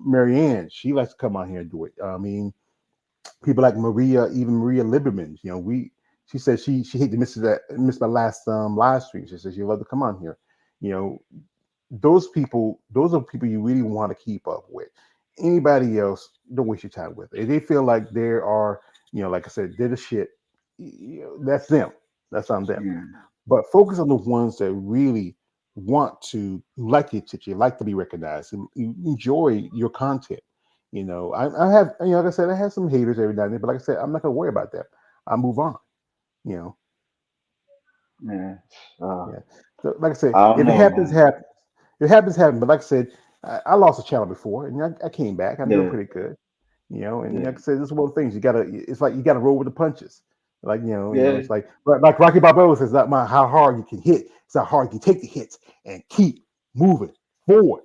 Marianne, she likes to come on here and do it. I mean, people like Maria, even Maria Liberman. She said she hate to miss my last live stream. She says she love to come on here. You know, those are people you really want to keep up with. Anybody else, don't waste your time with. If they feel like they are, like I said, they're the shit, that's them. That's on them. yeah, But focus on the ones that really want to like the attention, like to be recognized, and enjoy your content. I have, like I said, I have some haters every now and then, but like I said, I'm not gonna worry about that. I move on. You know, yeah. Uh, yeah. So, like I said, I don't if it know, happens, man. happens. It happens, happens. But like I said, I lost a channel before, and I came back. I'm doing Yeah, pretty good. And like yeah, I said, this is one of the things you gotta. It's like you gotta roll with the punches. Like yeah. it's like Rocky Balboa says, not my how hard you can hit, it's how hard you take the hits and keep moving forward.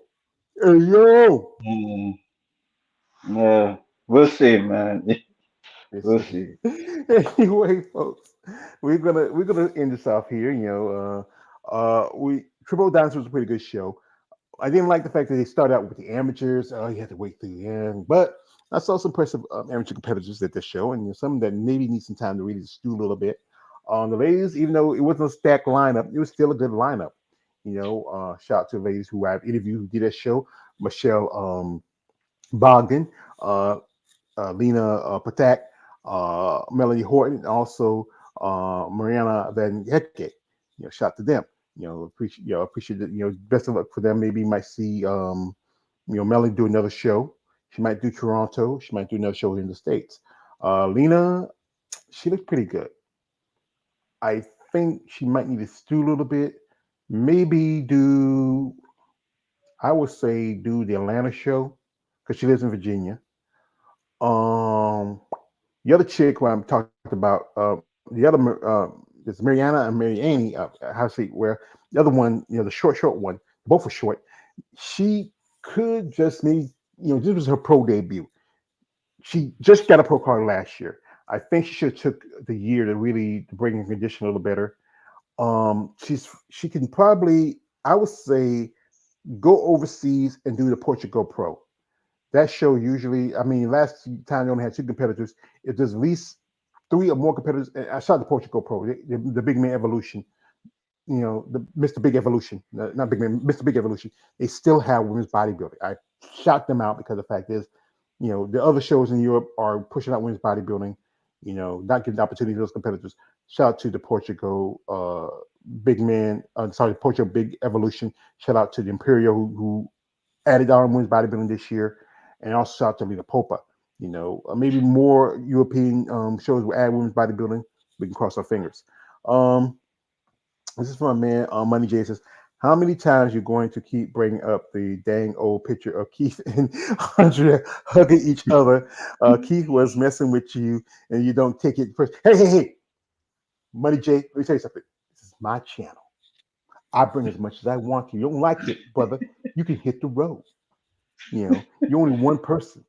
Hey yo, Mm, yeah. We'll see, man. We'll see. anyway, folks, we're gonna end this off here. We Triple Dance was a pretty good show. I didn't like the fact that they started out with the amateurs. Oh, you had to wait through the end. But I saw some impressive amateur competitors at this show, and some that maybe need some time to really stew a little bit. The ladies, even though it wasn't a stacked lineup, it was still a good lineup. Shout out to the ladies who I've interviewed who did that show. Michelle Bogdan, uh, Lena Patak, Melanie Horton, and also Mariana Van Hetke. Shout out to them. Appreciate it. Best of luck for them. Maybe you might see Melanie do another show. She might do Toronto. She might do another show in the States. Lena, she looked pretty good. I think she might need to stew a little bit. Maybe I would say do the Atlanta show because she lives in Virginia. Um, the other chick who I'm talking about, there's Mariana and Mariani. How to say where the other one, the short one, both are short. She could just maybe, this was her pro debut. She just got a pro card last year. I think she should have took the year to really to bring her condition a little better. She can probably, I would say, go overseas and do the Portugal Pro. That show usually, I mean, last time they only had two competitors. If there's at least three or more competitors, I saw the Portugal Pro, the Big Man Evolution, the Mr. Big Evolution, not Big Man, Mr. Big Evolution. They still have women's bodybuilding. I shout them out because the fact is, the other shows in Europe are pushing out women's bodybuilding, not giving the opportunity to those competitors. Shout out to the Portugal Big Man, sorry, Portugal Big Evolution. Shout out to the Imperial who added on women's bodybuilding this year, and also shout out to Lita Popa. Maybe more European shows will add women's bodybuilding. We can cross our fingers. Um, this is from a man, Money J says, how many times you going to keep bringing up the dang old picture of Keith and Andrea hugging each other? Keith was messing with you, and you don't take it first. Hey, hey, hey, Money J, let me tell you something. This is my channel. I bring as much as I want to. You don't like it, brother? You can hit the road. You're only one person.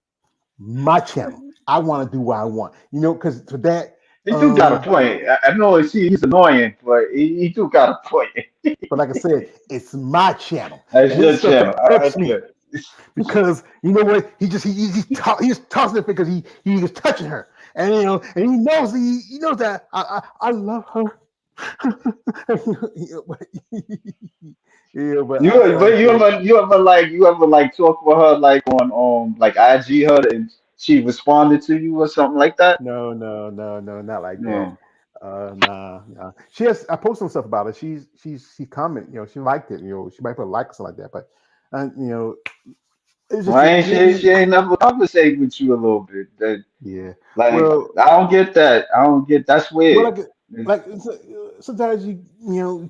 My channel. I want to do what I want. Because for that, He do got a um, point. I know he's annoying, but he do got a point. but like I said, it's my channel, That's and this your is stuff that channel. I irks me get it. because you know what? He's tossing it because he was touching her, and he knows that I love her. Yeah, but like I said, You ever like talk with her like on like IG her and she responded to you or something like that? no, no, no, no, not like that. No. Nah, nah. She has. I posted some stuff about it. She commented. She liked it. She might put a like or something like that. But it's just Why that ain't maybe. she ain't never conversate with you a little bit? Yeah. Like Well, I don't get that. I don't get that's well, weird. sometimes you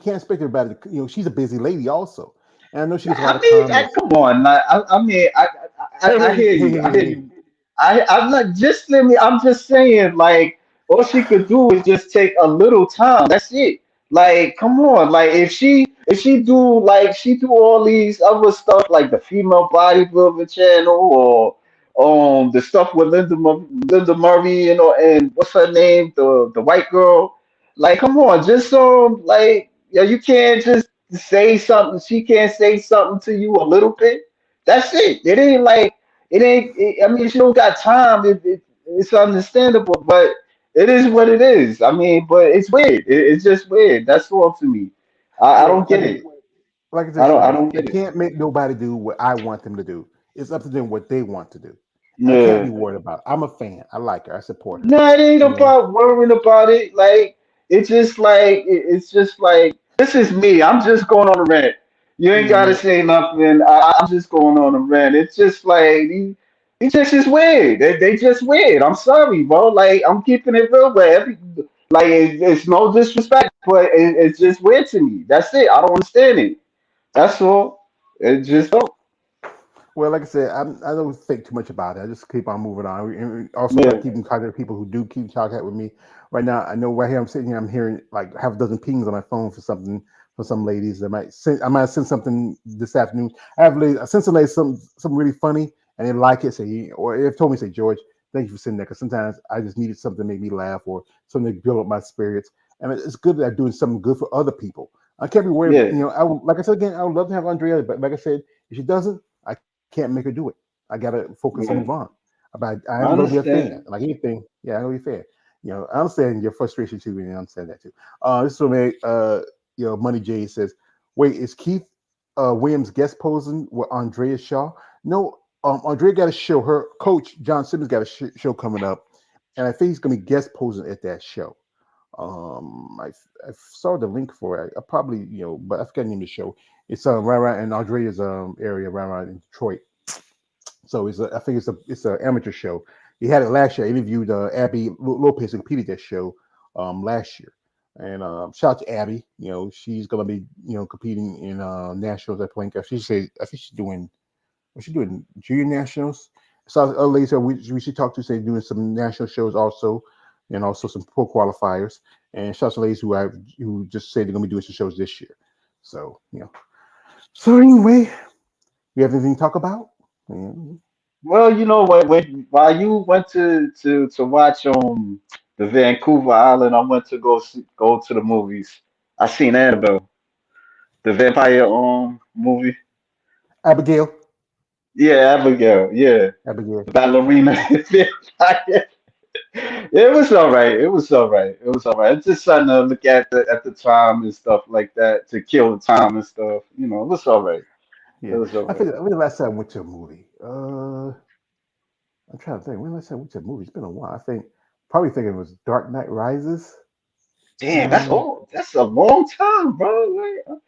can't expect everybody. She's a busy lady also, and I know she gets a lot I of mean, comments. come on. I mean, Hey, I hey, hear hey, you. hey, I hey, hear hey. you. I'm not just let me. I'm just saying, like, all she could do is just take a little time. That's it. Like, come on. Like, if she do all these other stuff, like the female bodybuilding channel or the stuff with Linda Murray, and what's her name, the white girl. Like, come on, just like, yeah, you can't just say something. She can't say something to you a little bit. That's it. It ain't like it ain't. I mean, she don't got time. It's understandable, but it is what it is. I mean, but it's weird. It's just weird. That's all to me. I Well, don't get it. like I said, I Showdown, don't I get it. can't make nobody do what I want them to do. It's up to them what they want to do, and I can't be Yeah. worried about it. I'm a fan. I like her. I support her. No, it ain't You know. about worrying about it. Like it's just like this is me. I'm just going on a rant. You ain't gotta Yeah. say nothing. I'm just going on a rant. It's just like he just is weird. They just weird. I'm sorry, bro. Like I'm keeping it real with like it's no disrespect, but it's just weird to me. That's it. I don't understand it. That's all. It just don't. Well, like I said, I don't think too much about it. I just keep on moving on. And also try to Yeah, keep in contact with people who do keep in contact with me. Right now, I know right here I'm sitting here, I'm hearing like half a dozen pings on my phone for something for some ladies. I might send something this afternoon. I sent some ladies something really funny and they like it. Say or they've told me say George, thank you for sending that because sometimes I just needed something to make me laugh or something to build up my spirits. And it's good that I'm doing something good for other people. I can't be worried. yeah. Like I said again, I would love to have Andrea, but like I said, if she doesn't, I can't make her do it. I gotta focus and move on. Yeah. But I am I gonna be a fan. understand. Like anything, yeah, I'm gonna be a fan. I understand your frustration too, and I understand that too. This is from Money J says, "Wait, is Keith Williams guest posing with Andrea Shaw? No, Andrea got a show. Her coach John Simmons got a show coming up, and I think he's gonna be guest posing at that show. I saw the link for it. I probably but I forgot the name of the show. It's right around in Andrea's area, right around in Detroit. So I think it's an amateur show. He had it last year. I interviewed Abby Lopez who competed that show last year. And shout out to Abby. She's gonna be competing in nationals at point. She said I think she's doing junior nationals. So later we should talk to say doing some national shows also, and also some pro qualifiers. And shout out to ladies who just say they're gonna be doing some shows this year. So So anyway, you have anything to talk about? Yeah. Well, you know what? While you went to watch the Vancouver Island, I went to go to the movies. I seen Annabelle, the vampire movie. Abigail. Yeah, Abigail. Yeah, Abigail. the ballerina vampire. It was all right. It was all right. It was all right. It's just something to look at the time and stuff like that to kill the time and stuff. You know, it was all right. It Yeah. was all I think right. when the last time I went to a movie. I'm trying to think. When the last time I went to a movie? It's been a while. I think probably thinking it was Dark Knight Rises. Damn, that's Uh, old. That's a long time, bro. Like,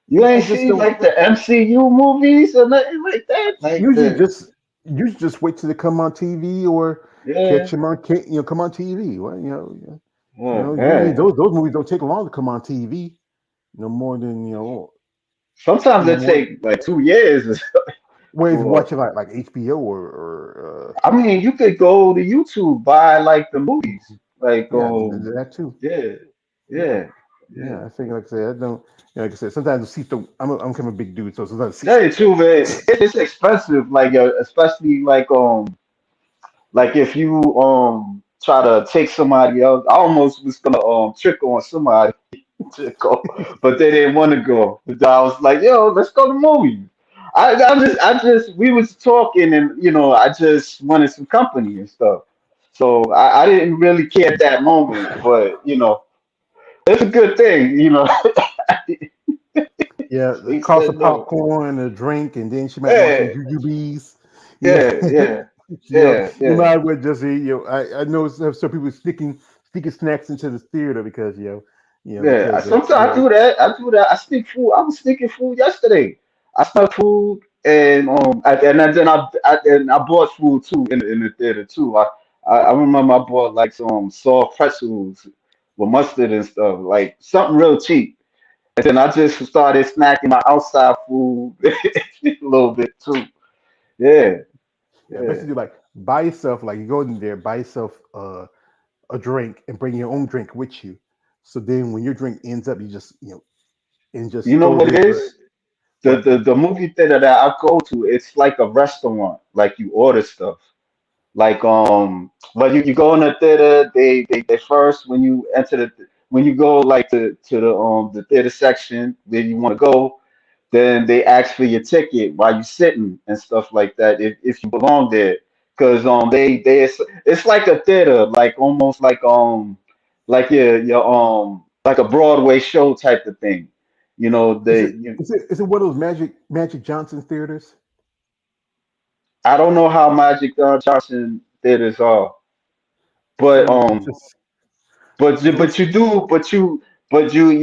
you yeah, I ain't just seen don't. like the MCU movies or nothing like that. Like Usually the just usually just wait till they come on TV or yeah. catch them on come on TV. Well, Oh usually man. those movies don't take long to come on TV. No more than Sometimes no it more. take like 2 years Where if you for. watch it like HBO or I mean, you could go to YouTube buy like the movies. Like yeah, that too. yeah, Yeah. yeah, yeah. Yeah, I think like I said, I don't. Like I said, sometimes the seats don't. I'm kind of a big dude, so sometimes the seats. Tell you the truth, man, it's expensive. Like especially like if you try to take somebody else. I almost was gonna trick on somebody to go, but they didn't want to go. But I was like, yo, let's go to the movies. We was talking, and I just wanted some company and stuff. So I didn't really care at that moment, but it's a good thing. Yeah, the He cost of said no. popcorn, a drink, and then she might want some Yeah, jujubes. Yeah, yeah, yeah, you yeah, you yeah. might as well just eat. I know some people sneaking snacks into the theater because Yeah, because sometimes I do that. I do that. I sneak food. I was sneaking food yesterday. I snuck food and then I bought food too in the theater too. I remember I bought like some soft pretzels with mustard and stuff, like something real cheap. And then I just started snacking my outside food a little bit too. Yeah, yeah, yeah. basically like buy yourself like you go in there buy yourself a drink and bring your own drink with you. So then when your drink ends up, you just and You just know go what it there. is? The, What? the the movie theater that I go to, it's like a restaurant. Like you order stuff. Like but you go in the theater, they first when you go like to the theater section where you want to go, then they ask for your ticket while you sitting and stuff like that if you belong there. Cause they it's like a theater, like almost like your like a Broadway show type of thing. You know, Is they it you, is it one of those Magic Johnson theaters? I don't know how Magic Johnson theaters are, but It's just But it but looks. you do but you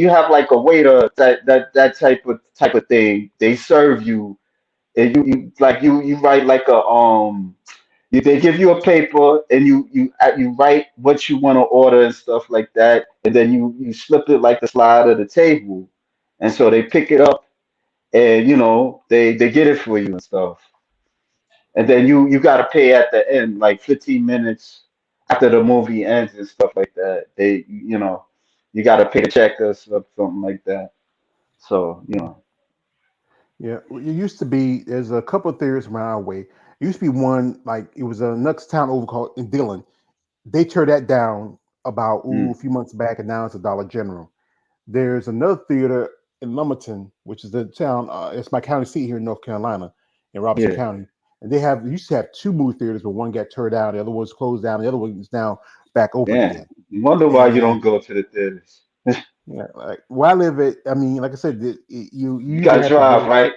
have like a waiter that type of thing. They serve you and you write like they give you a paper and you write what you want to order and stuff like that, and then you slip it like the slide of the table, and so they pick it up and they get it for you and stuff, and then you got to pay at the end like 15 minutes after the movie ends and stuff like that. You got to pay the check or something like that. So Yeah, well, it used to be. There's a couple of theaters around our way. It used to be one like it was a next town over called in Dillon. They tore that down about a mm, few months back, and now it's a Dollar General. There's another theater in Lumberton, which is the town. It's my county seat here in North Carolina, in Robertson yeah, County. And they used to have two movie theaters, but one got torn down, the other one's closed down, the other one is now back open yeah. again. You wonder why you don't And go to the theaters. yeah, like where I live, I mean, like I said, you You usually got to have to drive, go. right?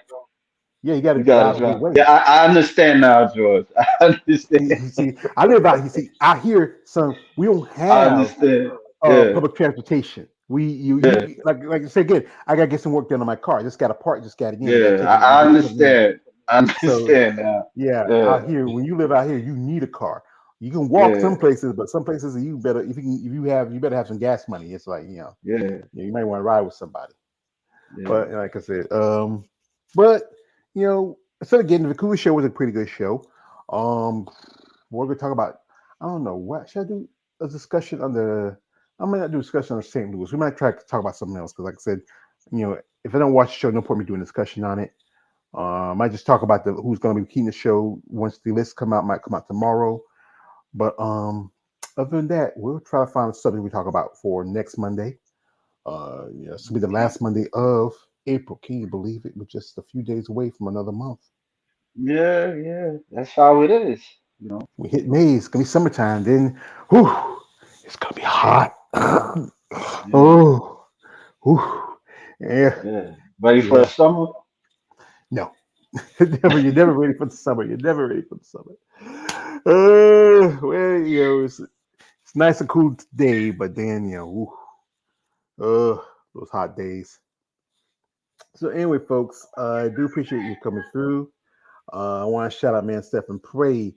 Yeah, you got to You got to drive a good drive. Yeah, ways. I understand now, George. I understand. See, I live out. You see, out here, son, we don't I have understand. Yeah, public transportation. We yeah, like I said again. I gotta get some work done on my car. Just got to park. Just got it in. Got to yeah. take it and I get put it in. understand. I So understand now. yeah, Yeah, out here, when you live out here, you need a car. You can walk yeah, some places, but some places you better if you better have some gas money. It's like yeah, you might want to ride with somebody. yeah. But like I said, but instead of getting the Vancouver show was a pretty good show. Um, we're gonna talk about. I don't know what should I do. A discussion on the. I might not do a discussion on St. Louis. We might try to talk about something else because, like I said, if I don't watch the show, no point me doing a discussion on it. I might just talk about the who's going to be keeping the show once the list come out. Might come out tomorrow. But other than that, we'll try to find something we talk about for next Monday. Yeah, this will be the last Monday of April. Can you believe it? We're just a few days away from another month. Yeah, yeah, that's how it is. You know. We hit May. It's gonna be summertime. Then, whew, it's gonna be hot. Yeah, Oh, whew. Yeah, yeah. Ready for the yeah. summer? No, you're never ready for the summer. You're never ready for the summer. Well, it's nice and cool today, but then those hot days. So anyway, folks, I do appreciate you coming through. I want to shout out man Stephen Prey,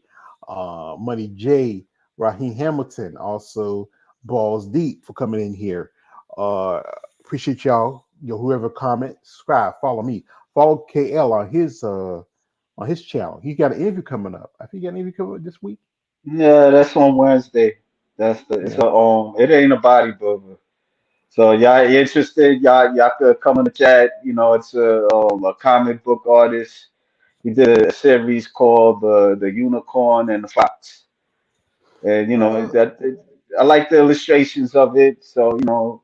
Money J, Raheem Hamilton, also Balls Deep for coming in here. Uh, appreciate y'all. Whoever comment, subscribe, follow me, follow KL on his channel. He got an interview coming up. I think he got an interview coming up this week. Yeah, that's on Wednesday. That's the it's Yeah. a it ain't a bodybuilder. So y'all interested? Y'all could come in the chat. You know, it's a comic book artist. He did a series called the Unicorn and the Fox, and you know Uh, I like the illustrations of it. So you know,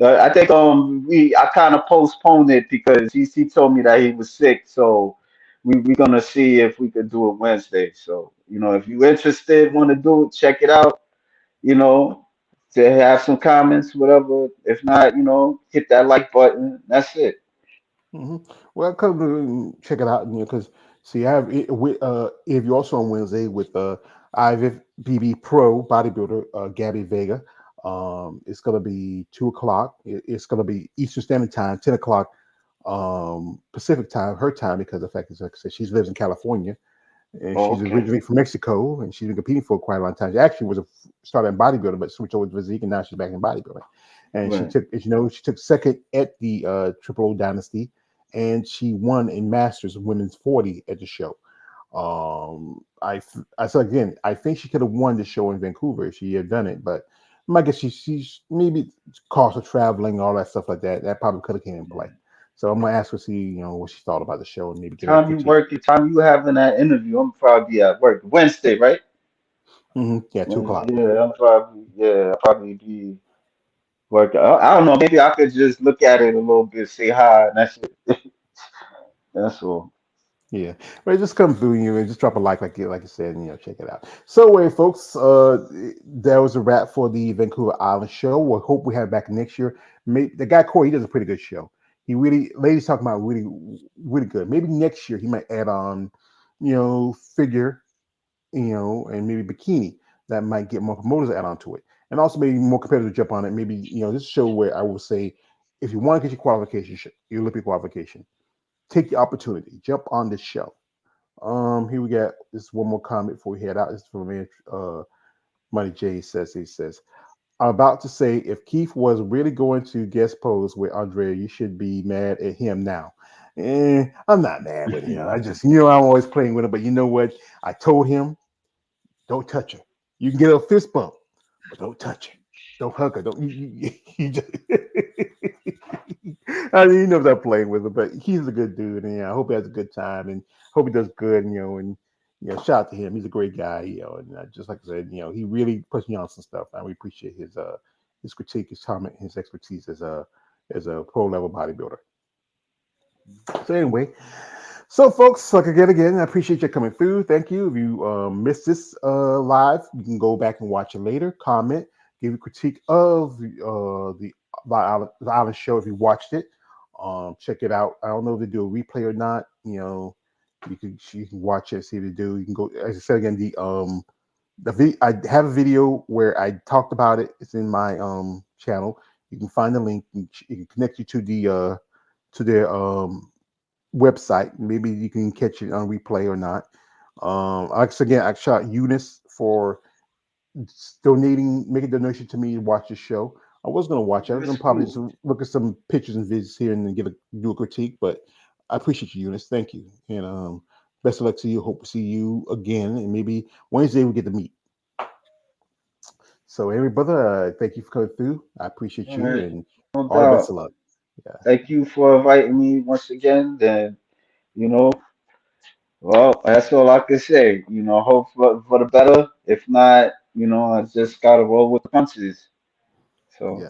I think I kind of postponed it because he told me that he was sick. So we gonna see if we could do it Wednesday. So you know, if you interested, want to do it, check it out. You know, to have some comments, whatever. If not, you know, hit that like button. That's it. hmm Well, come and check it out, because see, I have if you're also on Wednesday with IVF Pro bodybuilder Gabby Vega. It's gonna be 2 o'clock. It's gonna be Eastern Standard Time, 10 o'clock Pacific time, her time, because the fact is, like I said, she lives in California and she's Okay. originally from Mexico and she's been competing for quite a long time. She actually was started in bodybuilding, but switched over to physique, and now she's back in bodybuilding. And she Right. took, as you know, she took second at the Triple O Dynasty, and she won in Masters Women's 40 at the show. I said again, I think she could have won the show in Vancouver if she had done it, but I guess she's maybe cost of traveling, all that stuff like that. That probably could have came in play. So I'm gonna ask her, see, what she thought about the show and maybe get her Time you critique. working, time you having that interview, I'm probably be at work. Wednesday, right? Yeah, 2 o'clock. Yeah, I'll probably be working. I don't know, maybe I could just look at it a little bit, say hi, and that's it. That's all. Yeah, but just come through you and just drop a like you said, and check it out. So, anyway, folks, that was a wrap for the Vancouver Island show. We hope we have it back next year. The guy Corey, he does a pretty good show. He really, ladies talking about really, really good. Maybe next year he might add on, figure, and maybe bikini that might get more promoters to add on to it, and also maybe more competitors jump on it. Maybe this show where I will say, if you want to get your qualification, your Olympic qualification, take the opportunity, jump on this show. Here we got this one more comment before we head out. This is from man, Money J says he says, I'm about to say if Keith was really going to guest pose with Andrea, you should be mad at him now. I'm not mad with him. I just, I'm always playing with him. But you know what? I told him, don't touch her. You can get a fist bump, but don't touch her. Don't hug her. Don't you just I mean, he knows I'm playing with him, but he's a good dude, and I hope he has a good time, and hope he does good, and shout out to him. He's a great guy, and just like I said, he really puts me on some stuff. And we appreciate his critique, his comment, his expertise as a pro level bodybuilder. So anyway, so folks, like again, I appreciate you coming through. Thank you. If you missed this live, you can go back and watch it later. Comment, give a critique of the Island show if you watched it. Check it out. I don't know if they do a replay or not. You can watch it, see if they do. You can go. As I said again, I have a video where I talked about it. It's in my channel. You can find the link. You can connect you to their website. Maybe you can catch it on replay or not. Again, I shot Eunice for donating, make a donation to me to watch the show. I was gonna watch it. I was That's gonna probably just cool. look at some pictures and videos here and then do a critique. But I appreciate you, Eunice. Thank you. And Best of luck to you. Hope to see you again, and maybe Wednesday we get to meet. So, every brother, thank you for coming through. I appreciate All you, right, and no all the best doubt. of luck. Yeah, Thank you for inviting me once again. Then, you know, well, that's all I can say. Hope for the better. If not, I just gotta roll with the punches. yeah, So,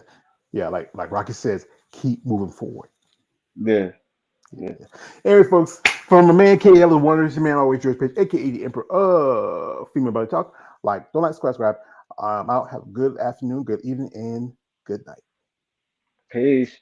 yeah. Like Rocky says, keep moving forward. yeah, yeah. Yeah. Anyway, folks, from the man KL, the Wonders Man Always Yours page, aka the Emperor of Female Body Talk. Like, don't like, subscribe. Out. Have a good afternoon, good evening, and good night. Peace.